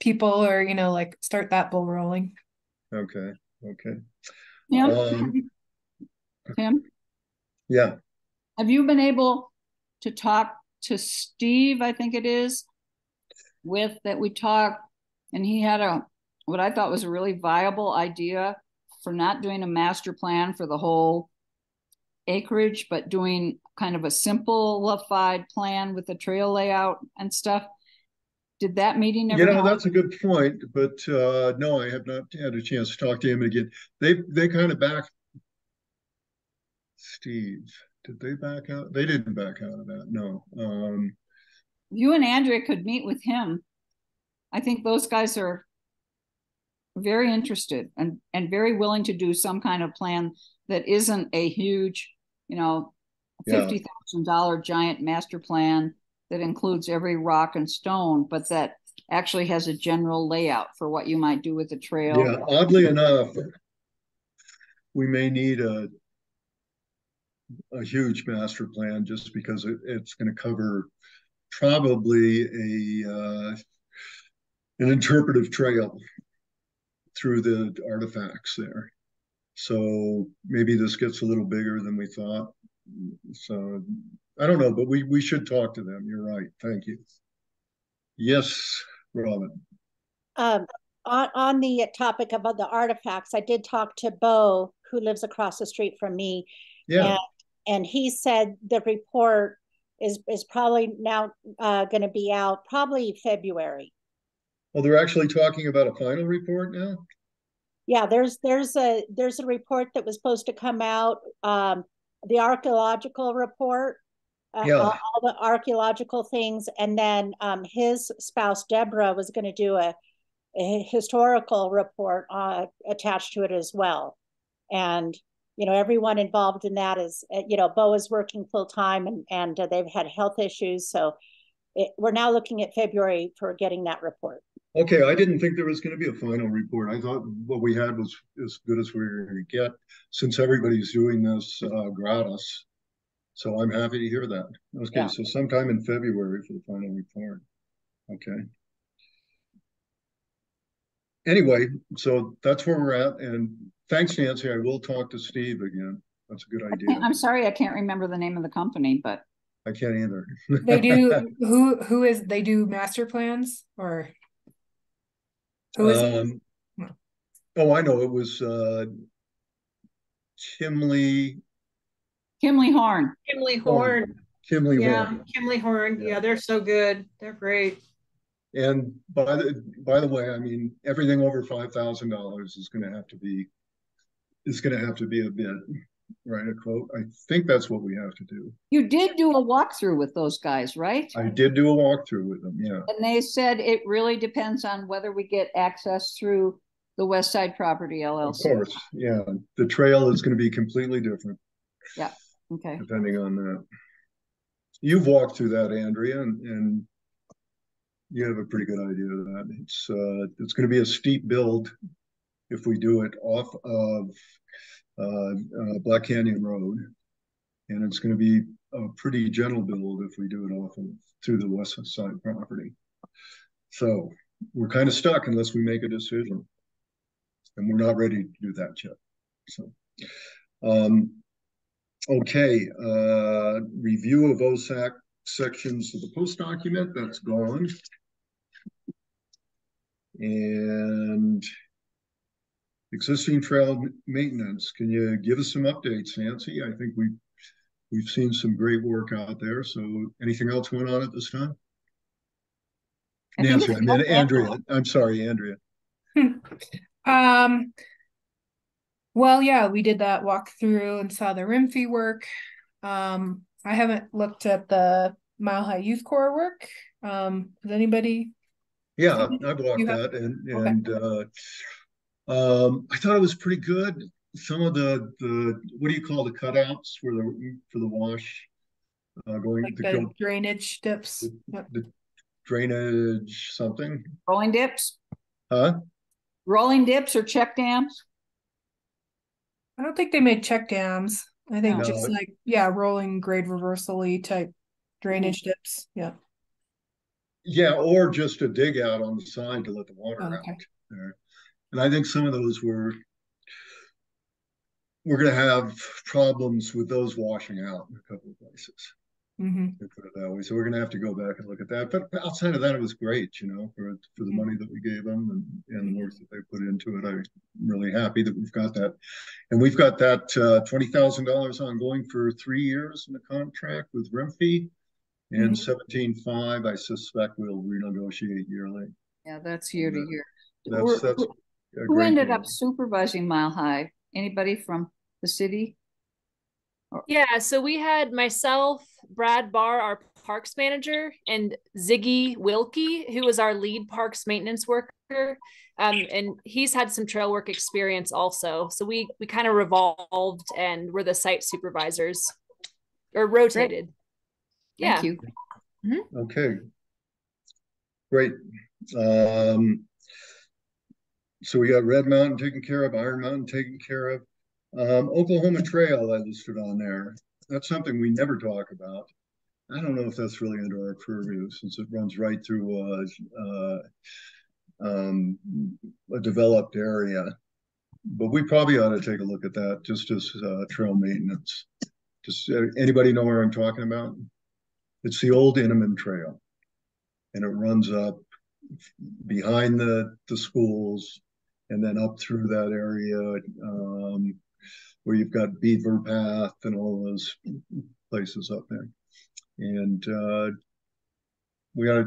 people or, like start that ball rolling. Okay. Okay. Tim? Yeah. Have you been able to talk to Steve, I think it is, that we talked, and he had what I thought was a really viable idea for not doing a master plan for the whole acreage, but doing kind of a simplified plan with the trail layout and stuff. Did that meeting ever happen? That's a good point, but no, I have not had a chance to talk to him again. They kind of backed Steve. Did they back out? They didn't back out of that. No. You and Andrea could meet with him. I think those guys are very interested and very willing to do some kind of plan that isn't a huge, $50,000 giant master plan that includes every rock and stone, but that actually has a general layout for what you might do with the trail. Yeah, oddly enough, we may need a huge master plan just because it's going to cover probably an interpretive trail through the artifacts there. So maybe this gets a little bigger than we thought. So I don't know, but we should talk to them. You're right. Thank you. Yes, Robin. On the topic about the artifacts, I did talk to Bo, who lives across the street from me. Yeah. And he said the report is probably now going to be out probably February. Well, they're actually talking about a final report now? Yeah, there's a report that was supposed to come out, the archaeological report, all the archaeological things, and then his spouse Deborah was going to do a historical report attached to it as well. And everyone involved in that is, Bo is working full time, and they've had health issues, so we're now looking at February for getting that report. Okay, I didn't think there was going to be a final report. I thought what we had was as good as we were going to get, since everybody's doing this gratis. So I'm happy to hear that. Okay, yeah. So sometime in February for the final report. Okay. Anyway, so that's where we're at. And thanks, Nancy. I will talk to Steve again. That's a good idea. I'm sorry, I can't remember the name of the company, but I can't either. They do they do master plans, or who is it? Oh, I know. It was Kimley Horn. Kimley Horn. Kimley Horn. Yeah, they're so good. They're great. And by the way, I mean, everything over $5,000 is going to have to be a bid, right? A quote. I think that's what we have to do. You did do a walkthrough with those guys, right? I did do a walkthrough with them, yeah. And they said it really depends on whether we get access through the West Side Property LLC. Of course, yeah. The trail is going to be completely different. Yeah. Okay. Depending on that. You've walked through that, Andrea, and you have a pretty good idea of that. It's going to be a steep build if we do it off of Black Canyon Road, and it's going to be a pretty gentle build if we do it through the West Side Property. So we're kind of stuck unless we make a decision, and we're not ready to do that yet. So, okay, review of OSAC sections of the post document, that's gone. And existing trail maintenance, can you give us some updates, Nancy? I think we've seen some great work out there. So anything else going on at this time? I think Nancy, it's I meant Andrea. I'm sorry, Andrea. Um, well, yeah, we did that walkthrough and saw the RIMFE work. I haven't looked at the Mile High Youth Corps work. Has anybody? Yeah, I've walked You have? that, Okay. and I thought it was pretty good. Some of the what do you call the cutouts for the wash going Like to the go drainage dips. Yep. the drainage something, rolling dips, huh? rolling dips or check dams. I don't think they made check dams. I think No. just No, like, yeah, rolling grade reversal-y type drainage dips. Yeah. yeah, or just a dig out on the side to let the water Oh, out okay. there. And I think some of those we're going to have problems with those washing out in a couple of places. Mm-hmm. To put it that way. So we're going to have to go back and look at that. But outside of that, it was great, for the money that we gave them and the work that they put into it. I'm really happy that we've got that. And we've got that $20,000 ongoing for 3 years in the contract with RIMFE. And 17.5, I suspect we'll renegotiate yearly. Yeah, that's year to year. That's a Who great ended deal. up supervising Mile High? Anybody from the city? Yeah, so we had myself, Brad Barr, our parks manager, and Ziggy Wilkie, who was our lead parks maintenance worker. And he's had some trail work experience also. So we kind of revolved and were the site supervisors or rotated. Great. Yeah. Thank you. Mm-hmm. Okay. Great. So we got Red Mountain taken care of, Iron Mountain taken care of. Oklahoma Trail I listed on there. That's something we never talk about. I don't know if that's really under our purview since it runs right through a developed area. But we probably ought to take a look at that just as trail maintenance. Just anybody know where I'm talking about? It's the old Inman Trail, and it runs up behind the schools and then up through that area where you've got Beaver Path and all those places up there. And I'm going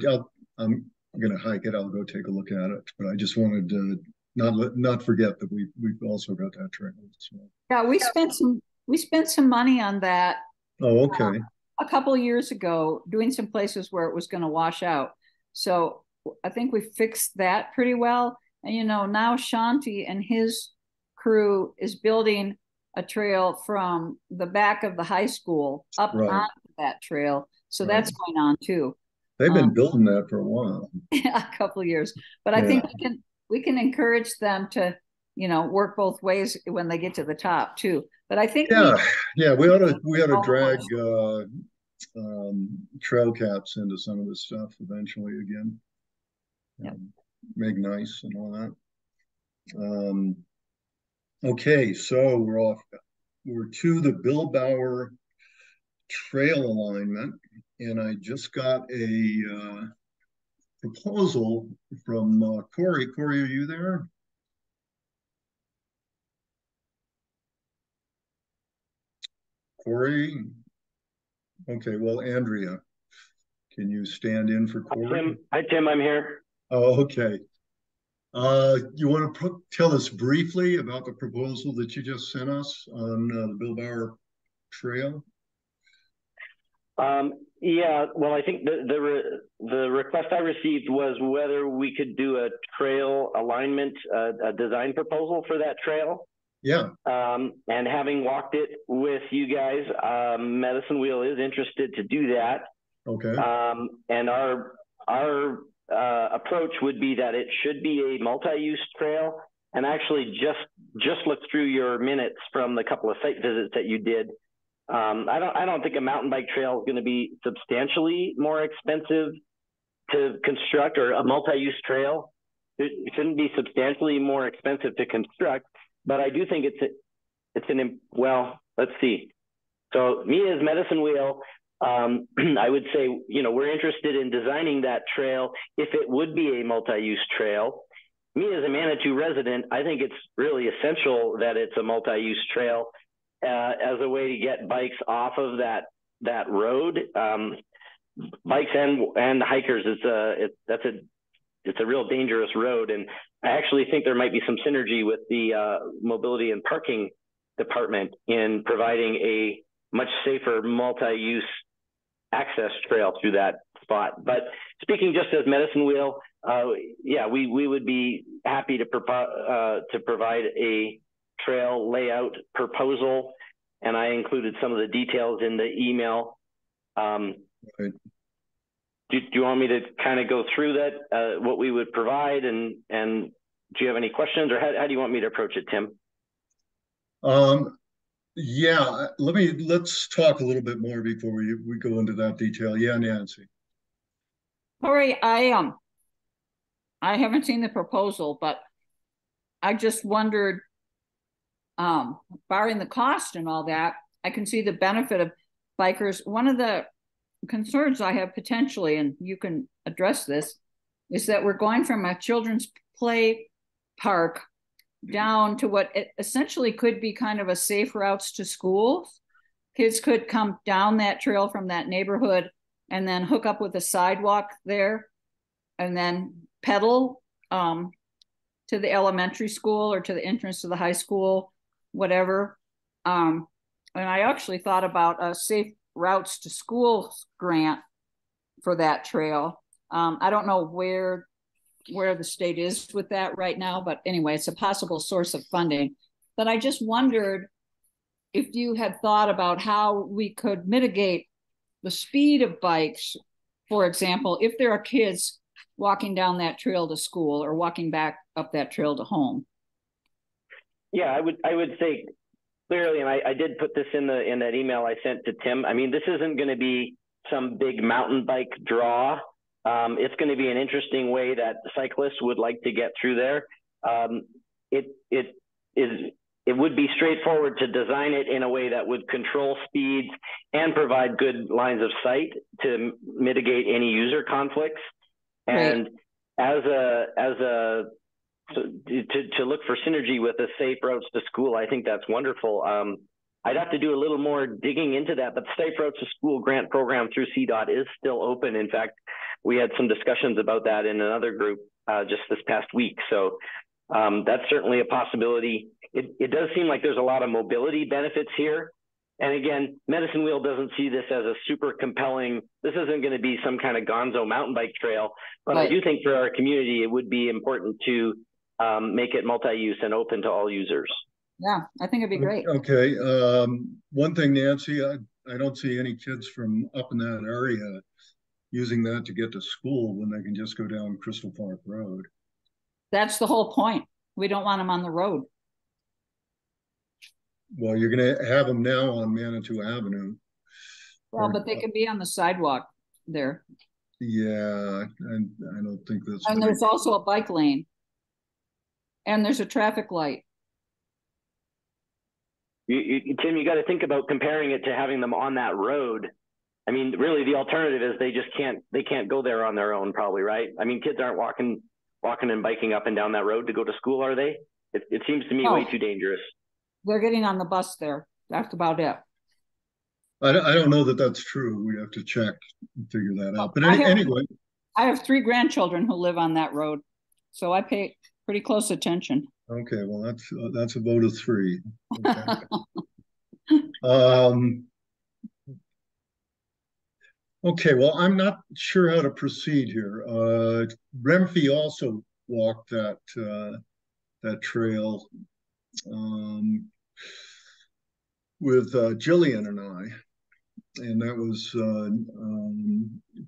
to hike it. I'll go take a look at it. But I just wanted to not forget that we've also got that trail as well. Yeah, we spent some money on that. Oh, okay. A couple of years ago, doing some places where it was going to wash out. So I think we fixed that pretty well. And now Shanti and his crew is building a trail from the back of the high school up onto that trail. So that's going on too. They've been building that for a while. A couple of years. But I think we can encourage them to, work both ways when they get to the top too. But I think we ought to drag trail caps into some of this stuff eventually again. Make nice and all that. Okay, so we're to the Bill Bauer trail alignment, and I just got a proposal from Corey. Corey, are you there? Corey? Okay, well, Andrea, can you stand in for Corey? Hi, Tim, I'm here. Oh, okay. You want to tell us briefly about the proposal that you just sent us on the Bill Bauer Trail? Yeah, well, I think the request I received was whether we could do a trail alignment, a design proposal for that trail. Yeah. And having walked it with you guys, Medicine Wheel is interested to do that. Okay. And our approach would be that it should be a multi-use trail. And actually just look through your minutes from the couple of site visits that you did. I don't think a mountain bike trail is going to be substantially more expensive to construct, or a multi-use trail. It shouldn't be substantially more expensive to construct, but I do think well, let's see. So me as Medicine Wheel, I would say, we're interested in designing that trail if it would be a multi-use trail. Me as a Manitou resident, I think it's really essential that it's a multi-use trail as a way to get bikes off of that road. Bikes and hikers, that's a it's a real dangerous road. And I actually think there might be some synergy with the mobility and parking department in providing a much safer multi-use access trail through that spot. But speaking just as Medicine Wheel, yeah, we would be happy to provide a trail layout proposal, and I included some of the details in the email. Right. Do you want me to kind of go through that, what we would provide, and do you have any questions, or how do you want me to approach it, Tim? Yeah, let's talk a little bit more before we go into that detail. Yeah, Nancy. Corey, I haven't seen the proposal, but I just wondered, barring the cost and all that, I can see the benefit of bikers. One of the concerns I have potentially, and you can address this, is that we're going from a children's play park down to what it essentially could be kind of a safe routes to school. Kids could come down that trail from that neighborhood and then hook up with a sidewalk there and then pedal to the elementary school or to the entrance to the high school, whatever. And I actually thought about a safe routes to school grant for that trail. I don't know where the state is with that right now, but anyway, it's a possible source of funding. But I just wondered if you had thought about how we could mitigate the speed of bikes, for example, if there are kids walking down that trail to school or walking back up that trail to home. Yeah, I would say clearly, and I did put this in that email I sent to Tim. I mean, this isn't going to be some big mountain bike draw. It's going to be an interesting way that cyclists would like to get through there. It would be straightforward to design it in a way that would control speeds and provide good lines of sight to mitigate any user conflicts. And right. To look for synergy with the safe routes to school, I think that's wonderful. I'd have to do a little more digging into that, but the Safe Routes to School grant program through CDOT is still open. In fact, we had some discussions about that in another group just this past week. So that's certainly a possibility. It does seem like there's a lot of mobility benefits here. And again, Medicine Wheel doesn't see this as a super compelling, this isn't going to be some kind of gonzo mountain bike trail, but right. I do think for our community, it would be important to make it multi-use and open to all users. Yeah, I think it'd be great. Okay. One thing, Nancy, I don't see any kids from up in that area using that to get to school when they can just go down Crystal Park Road. That's the whole point. We don't want them on the road. Well, you're going to have them now on Manitou Avenue. Well, but they can be on the sidewalk there. Yeah, and I don't think that's. And there's also a bike lane. And there's a traffic light. Tim, you got to think about comparing it to having them on that road. I mean, really, the alternative is they can't go there on their own, probably, right? I mean, kids aren't walking and biking up and down that road to go to school, are they? It seems to me way too dangerous. They're getting on the bus there. That's about it. I don't know that that's true. We have to check and figure that out. But anyway. I have 3 grandchildren who live on that road, so I pay pretty close attention. Okay, well, that's a vote of 3. Okay. Okay, well, I'm not sure how to proceed here. Remfi also walked that trail with Jillian and I, and that was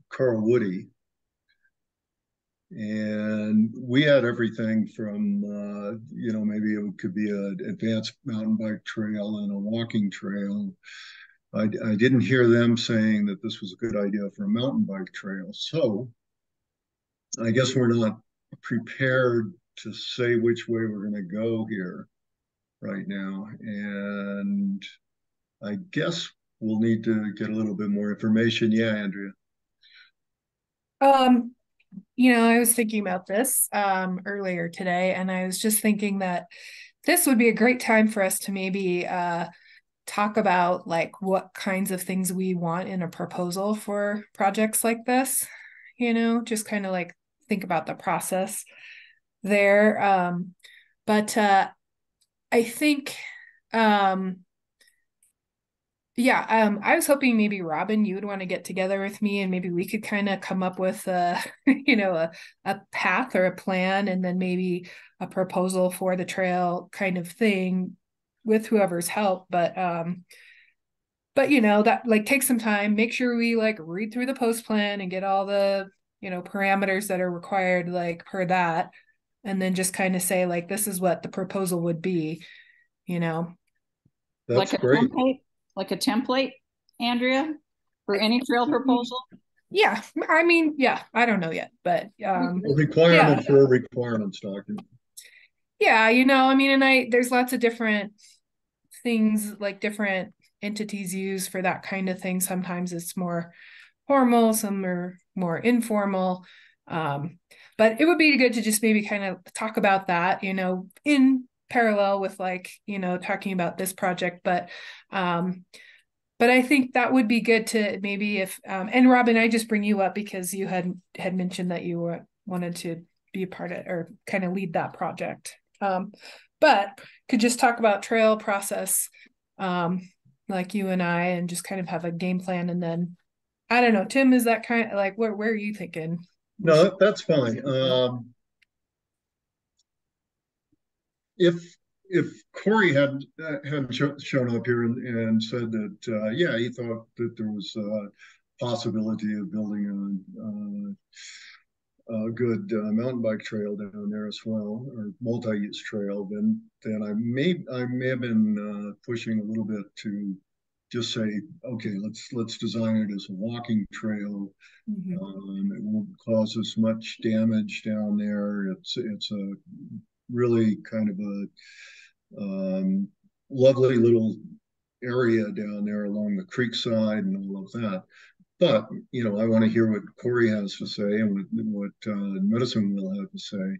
Carl Woody. And we had everything from, maybe it could be an advanced mountain bike trail and a walking trail. I didn't hear them saying that this was a good idea for a mountain bike trail. So I guess we're not prepared to say which way we're going to go here right now. And I guess we'll need to get a little bit more information. Yeah, Andrea. I was thinking about this earlier today, and I was just thinking that this would be a great time for us to maybe talk about like what kinds of things we want in a proposal for projects like this, just kind of like think about the process there. But I think, I was hoping maybe Robin, you would want to get together with me and maybe we could kind of come up with a path or a plan, and then maybe a proposal for the trail kind of thing with whoever's help. But that like take some time, make sure we like read through the post plan and get all the, parameters that are required like per that. And then just kind of say like, this is what the proposal would be, That's like great. Like a template, Andrea, for any trail proposal? Yeah. I mean, yeah, I don't know yet, but A requirement for a requirements document. Yeah, I mean, and there's lots of different things like different entities use for that kind of thing. Sometimes it's more formal, some are more informal. But it would be good to just maybe kind of talk about that, in parallel with like, talking about this project. But I think that would be good to maybe if and Robin, I just bring you up because you had mentioned that you wanted to be a part of or kind of lead that project. But could just talk about trail process, like you and I, and just kind of have a game plan. And then I don't know, Tim, is that kind of like where are you thinking? No, that's fine. If Corey hadn't shown up here and said that, yeah, he thought that there was a possibility of building a good mountain bike trail down there as well, or multi-use trail, then I may have been pushing a little bit to just say, okay, let's design it as a walking trail. It won't cause us much damage down there. It's a really kind of a lovely little area down there along the creek side and all of that. But I want to hear what Corey has to say and what Medicine Wheel had to say.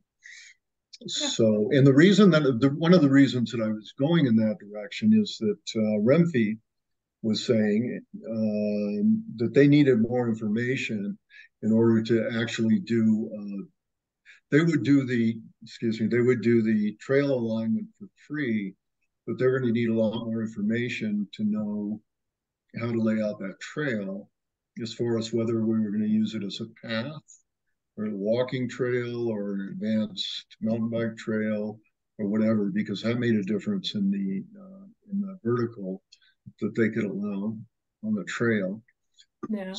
Yeah. So, and one of the reasons that I was going in that direction is that Remfi was saying that they needed more information in order to actually do. They would do the trail alignment for free, but they're going to need a lot more information to know how to lay out that trail, as far as whether we were going to use it as a path or a walking trail or an advanced mountain bike trail or whatever, because that made a difference in the vertical that they could allow on the trail. Yeah.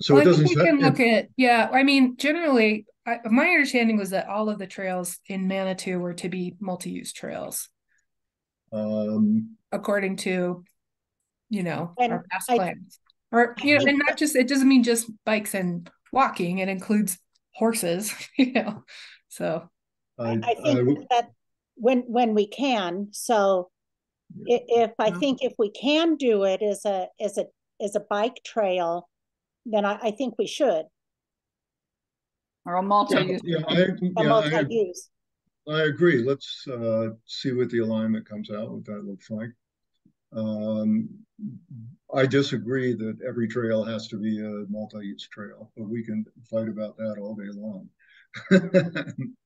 So it doesn't. We can look at, yeah. I mean, generally, my understanding was that all of the trails in Manitou were to be multi-use trails, according to, our past plans. Or, and not just, it doesn't mean just bikes and walking, it includes horses, so. I think that when we can, so I think if we can do it as a bike trail, then I think we should. Or a multi-use. Multi-use. I agree. Let's see what the alignment comes out, what that looks like. I disagree that every trail has to be a multi-use trail, but we can fight about that all day long.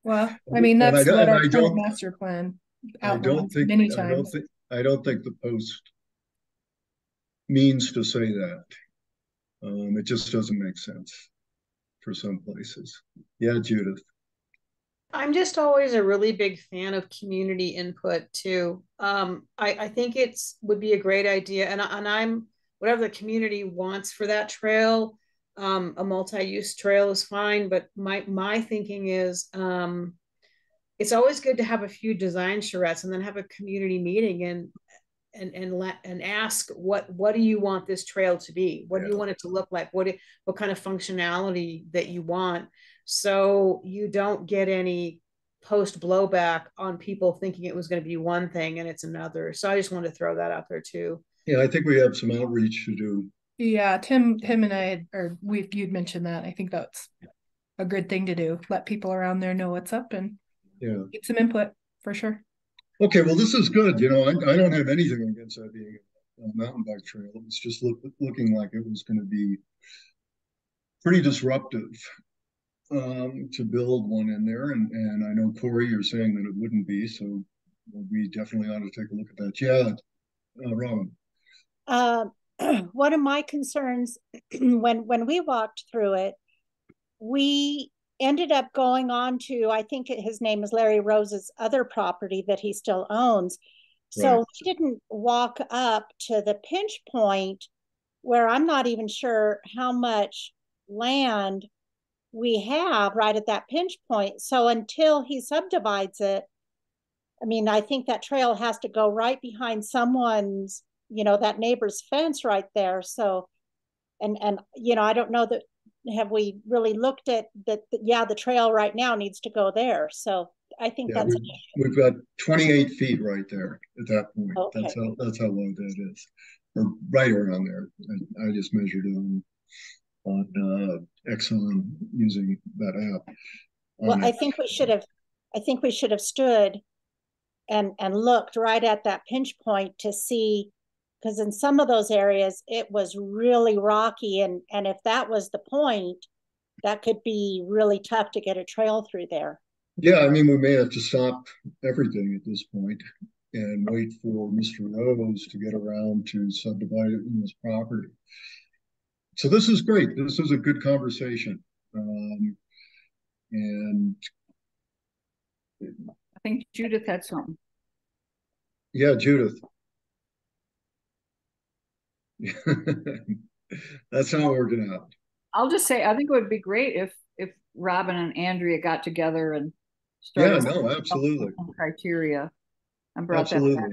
Well, I mean, that's what our current master plan outlines many times. I don't think the post means to say that. It just doesn't make sense for some places. Yeah, Judith. I'm just always a really big fan of community input too. I think would be a great idea, and I'm whatever the community wants for that trail. A multi-use trail is fine, but my thinking is it's always good to have a few design charrettes and then have a community meeting and ask what do you want this trail to be? What do you want it to look like? What kind of functionality that you want? So you don't get any post blowback on people thinking it was going to be one thing and it's another. So I just want to throw that out there too. Yeah, I think we have some outreach to do. Yeah, Tim and I, you'd mentioned that. I think that's a good thing to do. Let people around there know what's up and get some input for sure. Okay, well, this is good. I don't have anything against that being a mountain bike trail. It was just looking like it was going to be pretty disruptive to build one in there, and I know Corey, you're saying that it wouldn't be, so we definitely ought to take a look at that. Yeah, Robin. One of my concerns when we walked through it, we ended up going on to, I think his name is Larry Rose's other property that he still owns. So Right. we didn't walk up to the pinch point where I'm not even sure how much land we have right at that pinch point. So until he subdivides it, I mean, I think that trail has to go right behind someone's, that neighbor's fence right there. So, and I don't know that, have we really looked at that? Yeah, the trail right now needs to go there. So I think Yeah, that's we've got 28 feet right there at that point. okay. That's how low that is, or right around there. I just measured it on Exxon using that app. Well, I think we should have stood and looked right at that pinch point to see, because in some of those areas it was really rocky, and if that was the point, that could be really tough to get a trail through there. Yeah, I mean, we may have to stop everything at this point and wait for Mr. Rose to get around to subdivide it in his property. So this is great. This is a good conversation. And I think Judith had something. yeah, Judith. That's not working out. I'll just say, I think it would be great if Robin and Andrea got together and started. Yeah, no, absolutely. Criteria and brought absolutely. that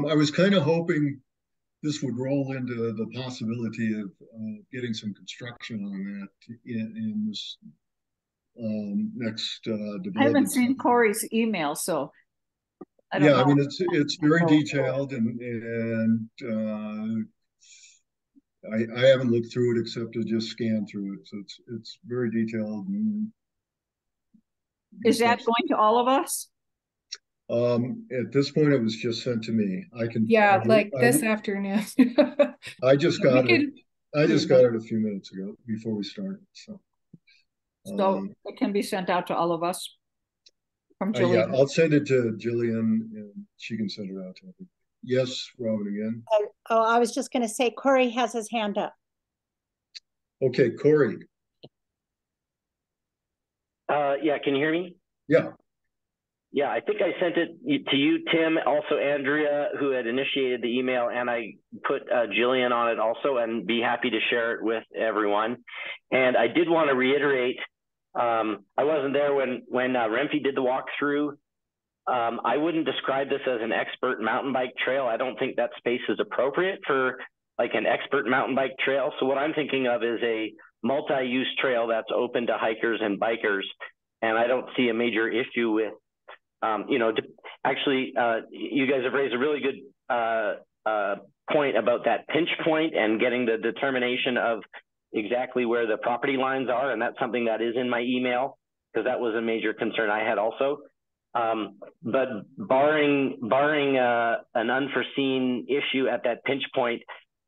back. I was kind of hoping this would roll into the possibility of getting some construction on that in this next development. I haven't seen Corey's email, so I don't know. I mean, it's very detailed, and I haven't looked through it except to just scan through it. So it's very detailed. Is that going to all of us? At this point, it was just sent to me. I can. Yeah, this afternoon. I just got it. I just got it a few minutes ago before we started. So it can be sent out to all of us from Jillian. Yeah, I'll send it to Jillian, and she can send it out to everybody. Yes, Robin again. I was just going to say, Corey has his hand up. Okay, Corey. Yeah, can you hear me? Yeah. Yeah, I think I sent it to you, Tim, also Andrea, who had initiated the email, and I put Jillian on it also, and be happy to share it with everyone. And I did want to reiterate, I wasn't there when Rempe did the walkthrough. I wouldn't describe this as an expert mountain bike trail. I don't think that space is appropriate for like an expert mountain bike trail. So what I'm thinking of is a multi-use trail that's open to hikers and bikers. And I don't see a major issue with, actually, you guys have raised a really good point about that pinch point and getting the determination of exactly where the property lines are. And that's something that is in my email, because that was a major concern I had also. But barring an unforeseen issue at that pinch point,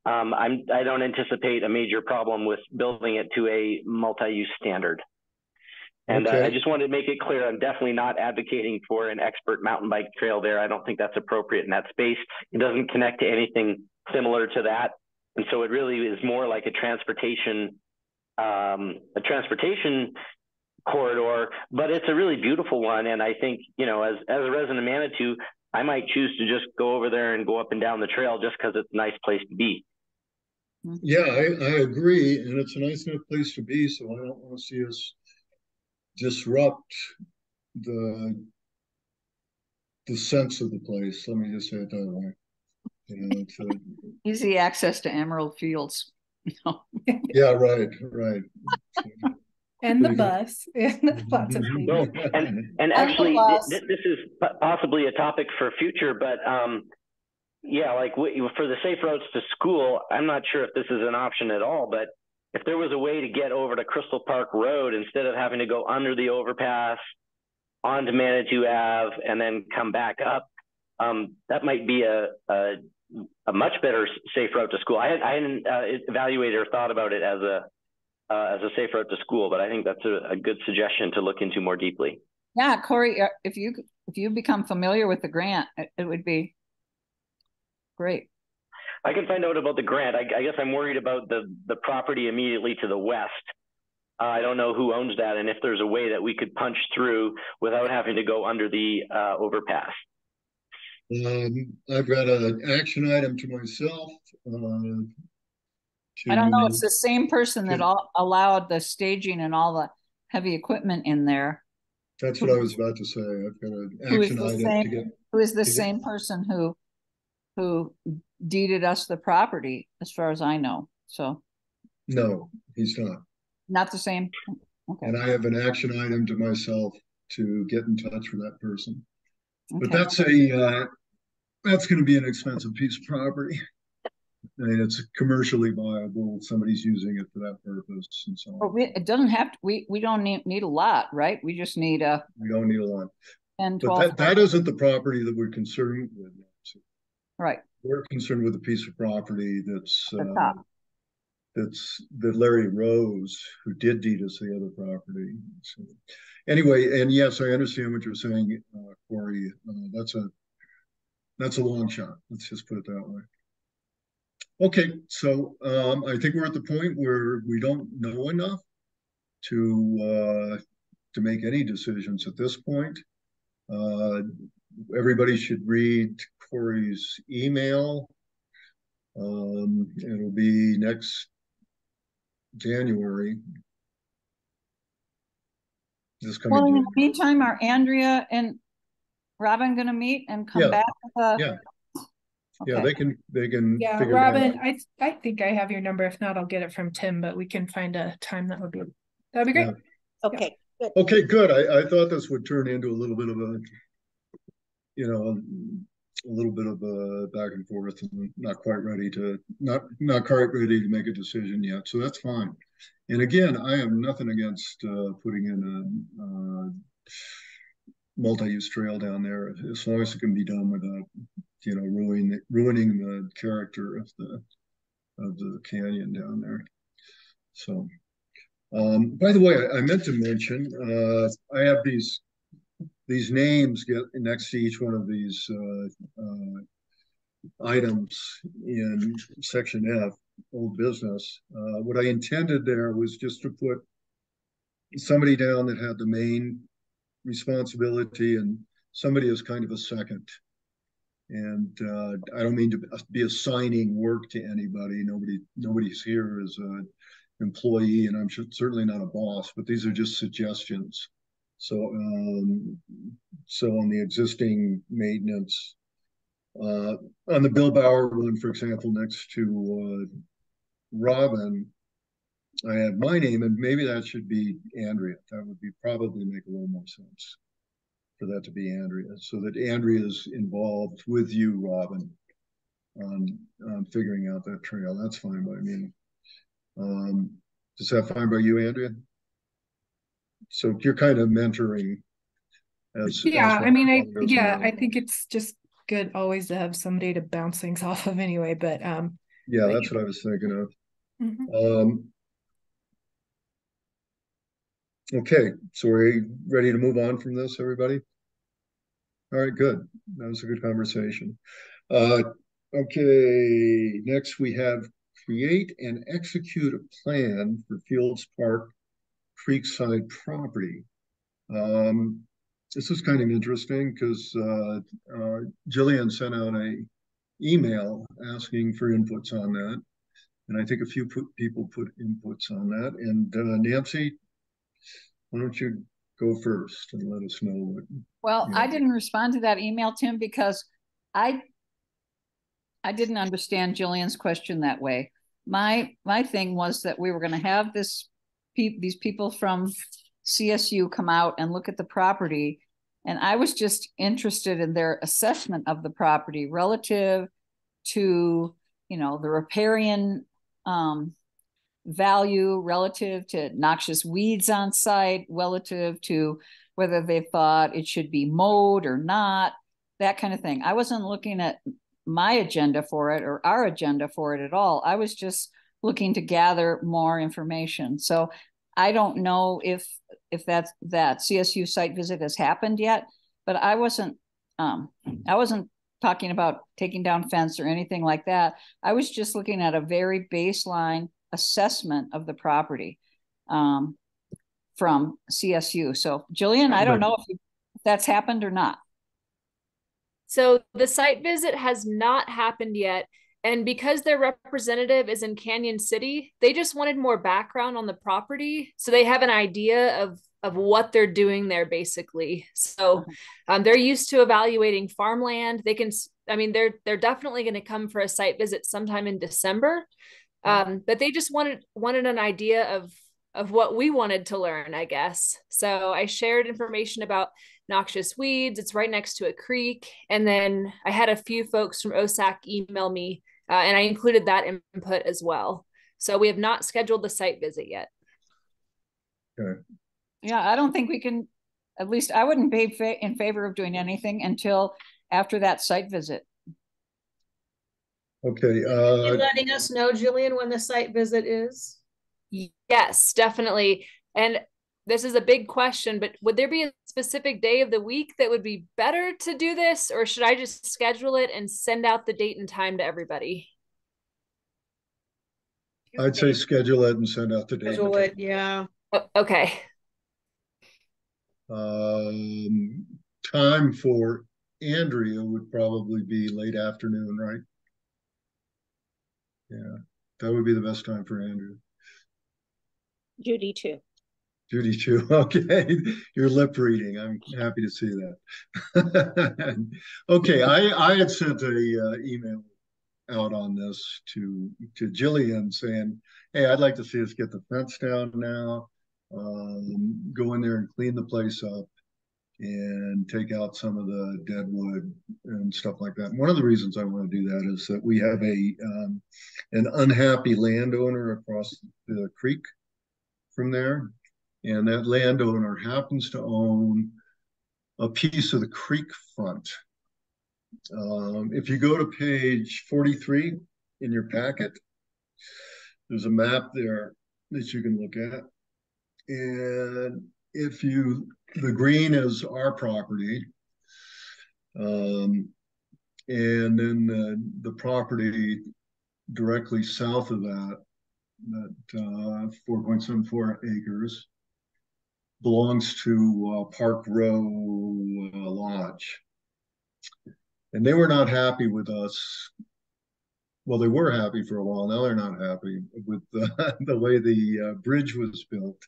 I don't anticipate a major problem with building it to a multi-use standard. And I just wanted to make it clear, I'm definitely not advocating for an expert mountain bike trail there. I don't think that's appropriate in that space. It doesn't connect to anything similar to that. And so it really is more like a transportation corridor, but it's a really beautiful one. And I think, as a resident of Manitou, I might choose to just go over there and go up and down the trail just because it's a nice place to be. Yeah, I agree. And it's a nice enough place to be. So I don't want to see us disrupt the sense of the place. Let me just say it that way. It's easy access to Emerald Fields. Yeah, right. And the bus, and lots of things. Well, and actually, this is possibly a topic for future, but yeah, like for the safe routes to school, I'm not sure if this is an option at all, but if there was a way to get over to Crystal Park Road instead of having to go under the overpass onto Manitou Ave and then come back up, that might be a much better safe route to school. I hadn't evaluated or thought about it as as a safe route to school. But I think that's a good suggestion to look into more deeply. Yeah, Corey, if you become familiar with the grant, it would be great. I can find out about the grant. I guess I'm worried about the property immediately to the west. I don't know who owns that, and if there's a way that we could punch through without having to go under the overpass. I've got an action item to myself. I don't know. It's the same person that allowed the staging and all the heavy equipment in there. That's what I was about to say. I've got an action item to get. Who is the same person who deeded us the property, as far as I know? So. No, he's not. Not the same. Okay. And I have an action item to myself to get in touch with that person. Okay. But that's going to be an expensive piece of property. I mean, it's commercially viable. Somebody's using it for that purpose, and so on. It doesn't have to. We don't need a lot, right? We just need a. We don't need a lot. 10, but that isn't the property that we're concerned with. Right. We're concerned with a piece of property that Larry Rose, who did deed us the other property. So, anyway, and yes, I understand what you're saying, Corey. That's a long shot. Let's just put it that way. Okay, so I think we're at the point where we don't know enough to make any decisions at this point. Everybody should read Corey's email. It'll be next January. This coming well, in January. the meantime, are Andrea and Robin going to meet and come back with a? Yeah. Okay. Yeah, they can. Yeah, figure Robin, I think I have your number. If not, I'll get it from Tim, but we can find a time that'd be great. Yeah. Okay, good. Okay, good. I thought this would turn into a little bit of a, a little bit of a back and forth, and not quite ready to make a decision yet. So that's fine. And again, I have nothing against putting in a multi-use trail down there, as long as it can be done without, ruining the character of the canyon down there. So, by the way, I meant to mention, I have these names get next to each one of these items in section F, old business. What I intended there was just to put somebody down that had the main responsibility and somebody as kind of a second. And I don't mean to be assigning work to anybody. Nobody's here as an employee, and I'm certainly not a boss, but these are just suggestions. So, so on the existing maintenance, on the Bill Bauer one, for example, next to Robin, I have my name, and maybe that should be Andrea. That would probably make a little more sense for that to be Andrea, so that Andrea is involved with you, Robin, on figuring out that trail. That's fine by me. Is that fine by you, Andrea? So you're kind of mentoring as I mean, I think it's just good always to have somebody to bounce things off of anyway, but yeah, that's what I was thinking of. Mm-hmm. Okay, so we're ready to move on from this, everybody? All right, good. That was a good conversation. Okay, next we have create and execute a plan for Fields Park Creekside property. This is kind of interesting because Jillian sent out an email asking for inputs on that. And I think a few people put inputs on that. And Nancy, why don't you go first and let us know what. Well, I didn't respond to that email, Tim, because I didn't understand Jillian's question that way. My thing was that we were going to have these people from CSU come out and look at the property, and I was just interested in their assessment of the property relative to, the riparian value, relative to noxious weeds on site, relative to whether they thought it should be mowed or not, that kind of thing. I wasn't looking at my agenda for it or our agenda for it at all. I was just looking to gather more information. So I don't know if that CSU site visit has happened yet, but I wasn't talking about taking down fence or anything like that. I was just looking at a very baseline assessment of the property from CSU. So Jillian, I don't know if that's happened or not. So the site visit has not happened yet. And because their representative is in Canyon City, they just wanted more background on the property. So they have an idea of what they're doing there, basically. So they're used to evaluating farmland. They can, I mean, they're definitely going to come for a site visit sometime in December. But they just wanted an idea of what we wanted to learn, I guess. So I shared information about noxious weeds. It's right next to a creek. And then I had a few folks from OSAC email me, and I included that input as well. So we have not scheduled the site visit yet. Okay. Yeah, I don't think we can, at least I wouldn't be in favor of doing anything until after that site visit. Okay. You letting us know, Jillian, when the site visit is? Yes, definitely. And this is a big question, but would there be a specific day of the week that would be better to do this, or should I just schedule it and send out the date and time to everybody? I'd say schedule it and send out the date. Schedule it, yeah. Okay. Time for Andrea would probably be late afternoon, right? Yeah, that would be the best time for Andrea. Judy too. Judy too. Okay, you're lip reading. I'm happy to see that. Okay, I had sent a email out on this to Jillian saying, hey, I'd like to see us get the fence down now, go in there and clean the place up and take out some of the dead wood and stuff like that. And one of the reasons I want to do that is that we have an unhappy landowner across the creek from there. And that landowner happens to own a piece of the creek front. If you go to page 43 in your packet, there's a map there that you can look at. And the green is our property. And then the property directly south of that 4.74 acres, belongs to Park Row Lodge. And they were not happy with us. Well, they were happy for a while. Now they're not happy with the way the bridge was built.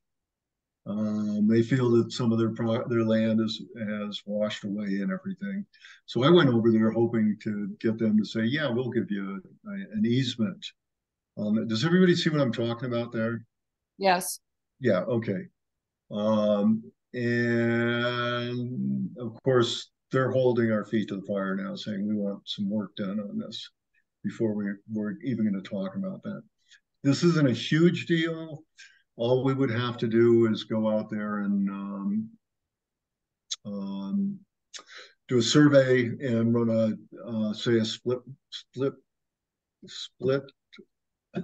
They feel that some of their land has washed away and everything. So I went over there hoping to get them to say, yeah, we'll give you an easement. Does everybody see what I'm talking about there? Yes. Yeah, okay. And of course, they're holding our feet to the fire now, saying we want some work done on this before we're even going to talk about that. This isn't a huge deal. All we would have to do is go out there and do a survey and run say a split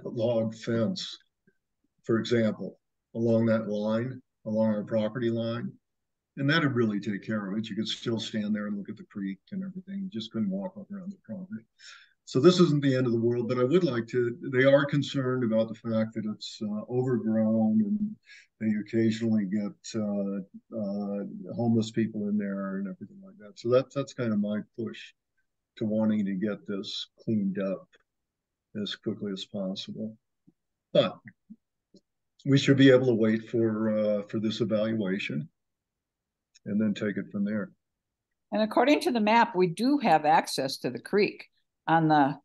log fence, for example, along that line, along our property line. And that'd really take care of it. You could still stand there and look at the creek and everything. You just couldn't walk up around the property. So this isn't the end of the world, but I would like to, they are concerned about the fact that it's overgrown and they occasionally get homeless people in there and everything like that. So that's kind of my push to wanting to get this cleaned up as quickly as possible. But we should be able to wait for this evaluation and then take it from there. And according to the map, we do have access to the creek on the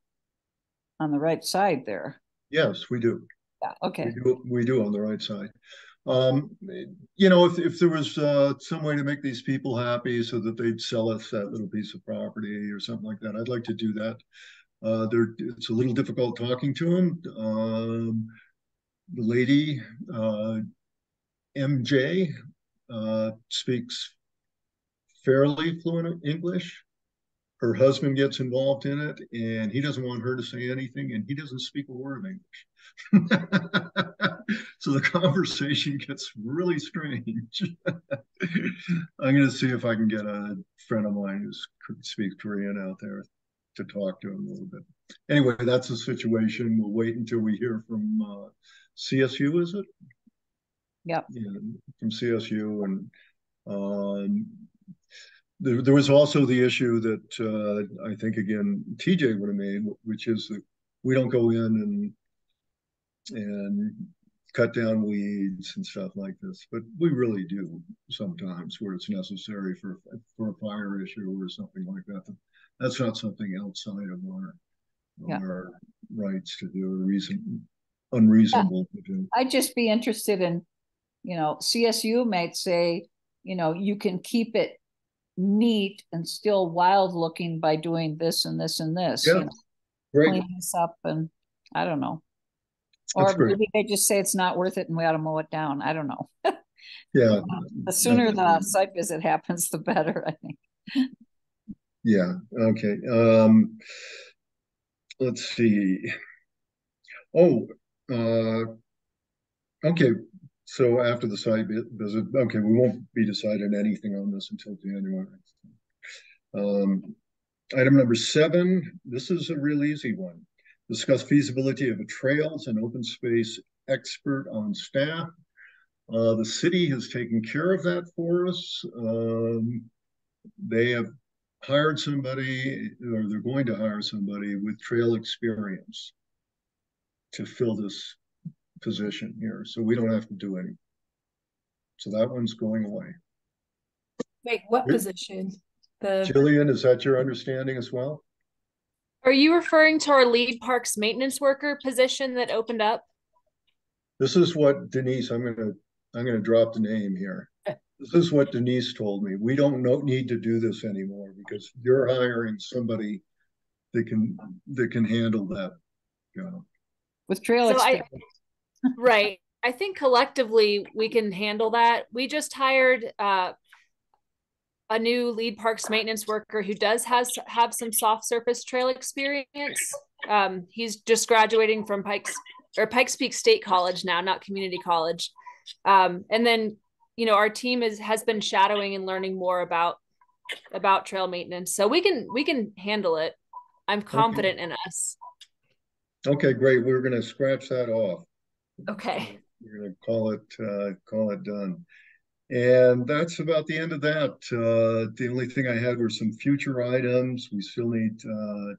right side there. Yes, we do. Yeah, okay. We do on the right side. You know, if there was some way to make these people happy so that they'd sell us that little piece of property or something like that, I'd like to do that. It's a little difficult talking to them. The lady, MJ, speaks fairly fluent English. her husband gets involved in it, and he doesn't want her to say anything, and he doesn't speak a word of English. So the conversation gets really strange. I'm going to see if I can get a friend of mine who speaks Korean out there to talk to him a little bit. Anyway, that's the situation. We'll wait until we hear from CSU, is it? Yep. Yeah, from CSU. And there was also the issue that I think, again, TJ would have made, which is that we don't go in and cut down weeds and stuff like this, but we really do sometimes where it's necessary for a fire issue or something like that. That's not something outside of our rights to do, or unreasonable to do. I'd just be interested in, CSU might say, you can keep it neat and still wild looking by doing this and this and this. Yeah, great. Clean this up, and I don't know. That's Or great. maybe they just say it's not worth it and we ought to mow it down. I don't know. Yeah. The sooner the site visit happens, the better, I think. Yeah. Okay. Let's see. Oh, okay. So after the site visit, okay, we won't be deciding anything on this until January. Item number 7, this is a real easy one. Discuss feasibility of a trails and open space expert on staff. The city has taken care of that for us. They have hired somebody, or they're going to hire somebody with trail experience to fill this position here. So we don't have to do any. So that one's going away. Wait, what position? Jillian, is that your understanding as well? Are you referring to our lead parks maintenance worker position that opened up? This is what Denise, I'm gonna drop the name here. This is what Denise told me. We don't need to do this anymore because you're hiring somebody that can handle that job. With trail experience. Right. I think collectively we can handle that. We just hired a new lead parks maintenance worker who does have some soft surface trail experience. He's just graduating from Pikes Peak State College now, not community college. And then, our team has been shadowing and learning more about trail maintenance. So we can handle it. I'm confident in us. Okay, great. We're going to scratch that off. Okay. We're going to call it done. And that's about the end of that. The only thing I had were some future items. We still need to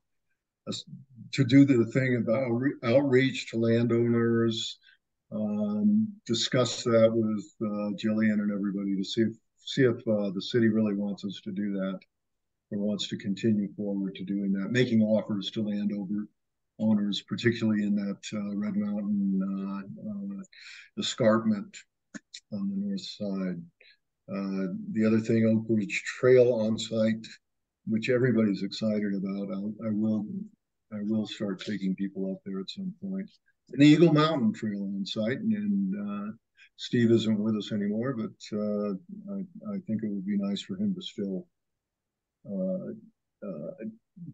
do the thing about outreach to landowners, discuss that with Jillian and everybody to see if the city really wants us to do that or wants to continue forward to doing that, making offers to landowners, particularly in that Red Mountain escarpment on the north side. The other thing, Oak Ridge Trail on site, which everybody's excited about. I will start taking people up there at some point. An Eagle Mountain Trail on site, and Steve isn't with us anymore, but I think it would be nice for him to still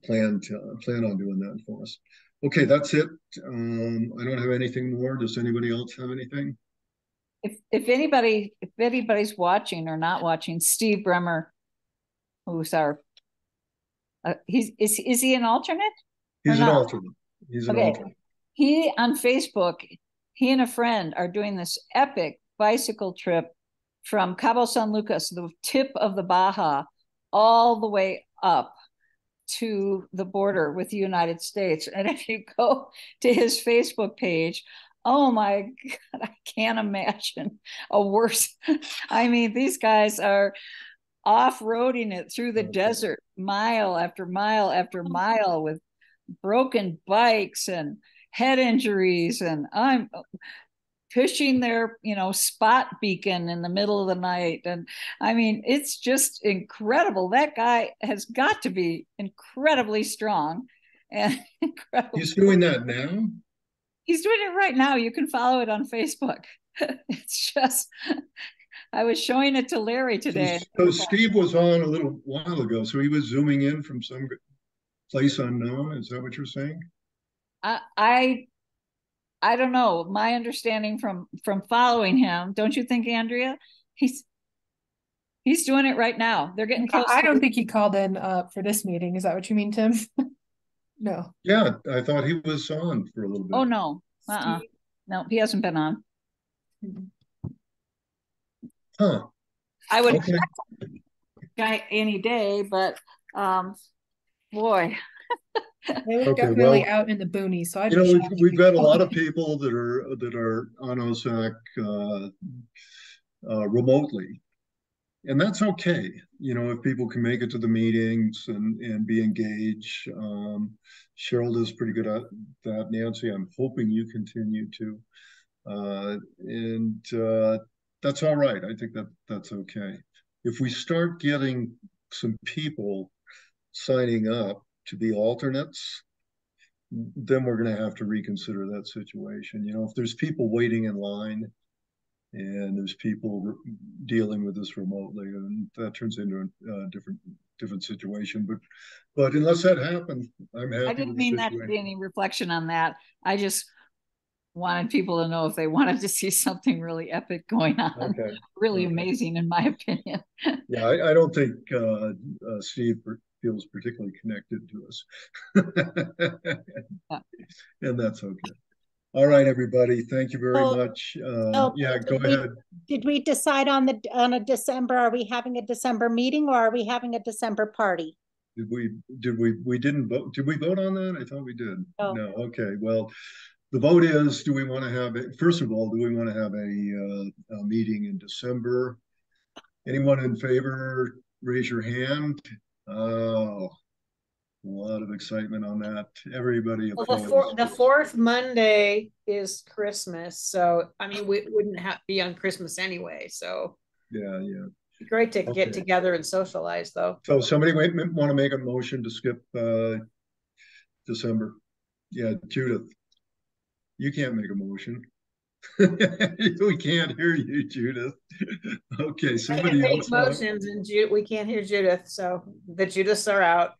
plan on doing that for us. Okay, that's it. I don't have anything more. Does anybody else have anything? If anybody's watching or not watching, Steve Bremer, who's our is he an alternate? He's an alternate. He's an alternate. He on Facebook, he and a friend are doing this epic bicycle trip from Cabo San Lucas, the tip of the Baja, all the way up to the border with the United States. And if you go to his Facebook page, oh my God, I can't imagine a worse. I mean, these guys are off-roading it through the desert, mile after mile after mile, with broken bikes and head injuries. And I'm pushing their, spot beacon in the middle of the night. And I mean, it's just incredible. That guy has got to be incredibly strong and incredible. He's doing that now? He's doing it right now. You can follow it on Facebook. It's just, I was showing it to Larry today. So Steve was on a little while ago, so he was zooming in from some place unknown. Is that what you're saying? I don't know. My understanding from following him, don't you think, Andrea? He's doing it right now. They're getting close. I don't think he called in for this meeting. Is that what you mean, Tim? No. Yeah, I thought he was on for a little bit. Oh no. No, he hasn't been on. Huh. I would Okay. guy any day, but boy. They were Okay, definitely well, out in the boonies. So you know, we've got a lot of people that are on OSAC remotely, and that's okay. You know, if people can make it to the meetings and be engaged. Cheryl does pretty good at that. Nancy, I'm hoping you continue to, and that's all right. I think that's okay. If we start getting some people signing up to be alternates, then we're going to have to reconsider that situation. You know, if there's people waiting in line and there's people dealing with this remotely, and that turns into a different situation. But unless that happens, I'm happy. I didn't mean that to be any reflection on that. I just wanted people to know if they wanted to see something really epic going on. Okay. Really amazing, in my opinion. Yeah, I don't think Steve feels particularly connected to us. Yeah. And that's okay. All right, everybody. Thank you very much. Yeah, go ahead. Did we decide on a December? Are we having a December meeting or are we having a December party? We didn't vote. Did we vote on that? I thought we did. No. No. Okay. Well, the vote is, do we want to have it? First of all, do we want to have a meeting in December? Anyone in favor, raise your hand. Oh, a lot of excitement on that. Everybody opposed. Well, the fourth Monday is Christmas, so I mean, we wouldn't be on Christmas anyway. So yeah. Great to get together and socialize, though. So somebody want to make a motion to skip December? Yeah, Judith. You can't make a motion. We can't hear you, Judith. Okay, somebody else. Motions and we can't hear Judith, so the Judiths are out.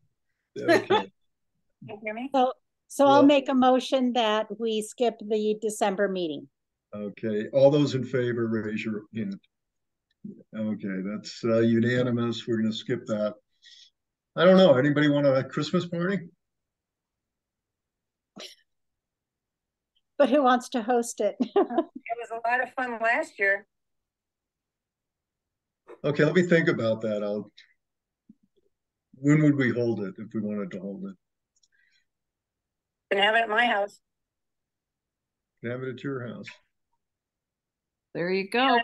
Okay. Can you hear me? So I'll make a motion that we skip the December meeting. Okay, all those in favor, raise your hand. Okay, that's unanimous. We're going to skip that. I don't know. Anybody want a Christmas party? But who wants to host it? It was a lot of fun last year. Okay, let me think about that. When would we hold it if we wanted to hold it? Can have it at my house. Have it at your house. There you go.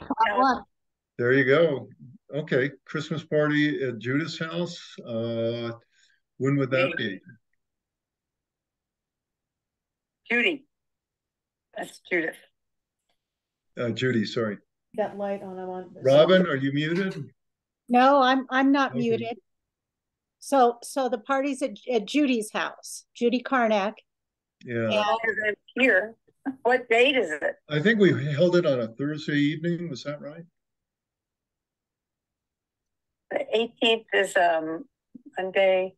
There you go. Okay, Christmas party at Judith's house. When would that be? Judy. That's Judith. Judy, sorry. That light on. I want. Robin, are you muted? No, I'm not muted. So the party's at Judy's house, Judy Karnak. Yeah. And here. What date is it? I think we held it on a Thursday evening. Was that right? The 18th is Monday.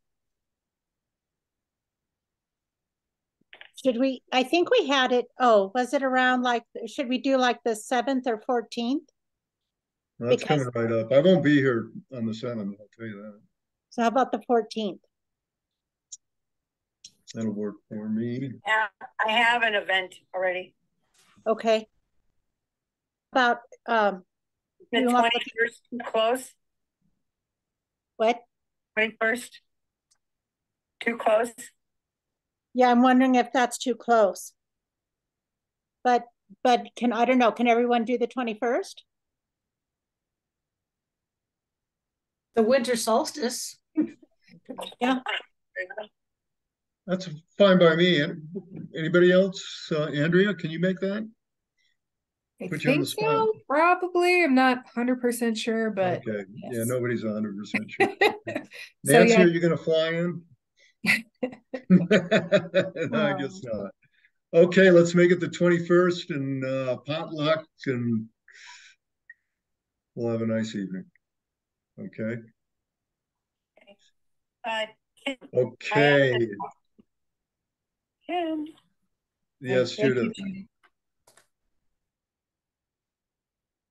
Should we? I think we had it. Oh, was it around like? Should we do like the 7th or 14th? Well, that's coming right up. I won't be here on the 7th. I'll tell you that. So how about the 14th? That'll work for me. Yeah, I have an event already. Okay. About the 21st too close? What? 21st? Too close? Yeah, I'm wondering if that's too close. But I don't know, can everyone do the 21st? The winter solstice. Yeah. That's fine by me. Anybody else? Andrea, can you make that? I think so, probably. I'm not 100% sure, but okay. Yes. Yeah, nobody's 100% sure. So, Nancy, yeah. are you going to fly in? No, I guess not. Okay, let's make it the 21st and potluck and We'll have a nice evening. Okay. Okay. Kim. Yes, Thank Judith. you, Judy.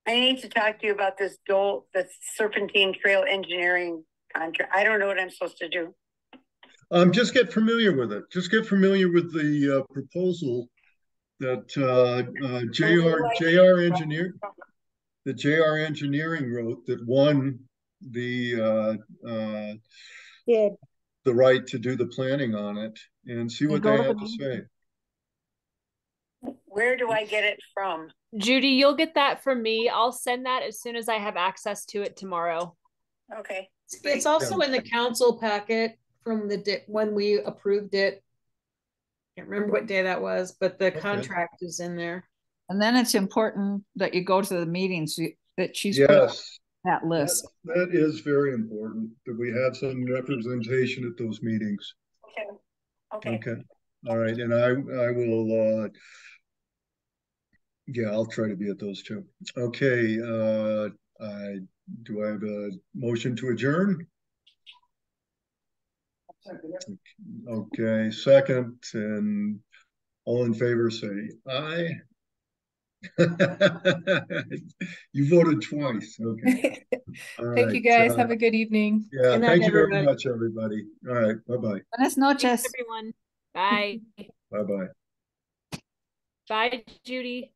I need to talk to you about this the Serpentine Trail Engineering contract. I don't know what I'm supposed to do. Just get familiar with it. Just get familiar with the proposal that JR Engineering wrote that won the Did. the right to do the planning on it, and see what go they to have the to say. Where do I get it from? Judy, you'll get that from me. I'll send that as soon as I have access to it tomorrow. Okay. It's also in the council packet from when we approved it. Can't remember what day that was, but the contract is in there. And then it's important that you go to the meetings that she's put Yes, that list. that is very important that we have some representation at those meetings. Okay. Okay. All right. And I will, yeah, I'll try to be at those too. Okay. Do I have a motion to adjourn? Okay, second, and all in favor say aye. You voted twice. Okay. All Thank right. you guys. Have a good evening. Yeah, Good night, thank you very everybody. much, everybody. All right, bye-bye. Buenas noches. Thanks, everyone. Bye. Bye-bye. Bye, Judy.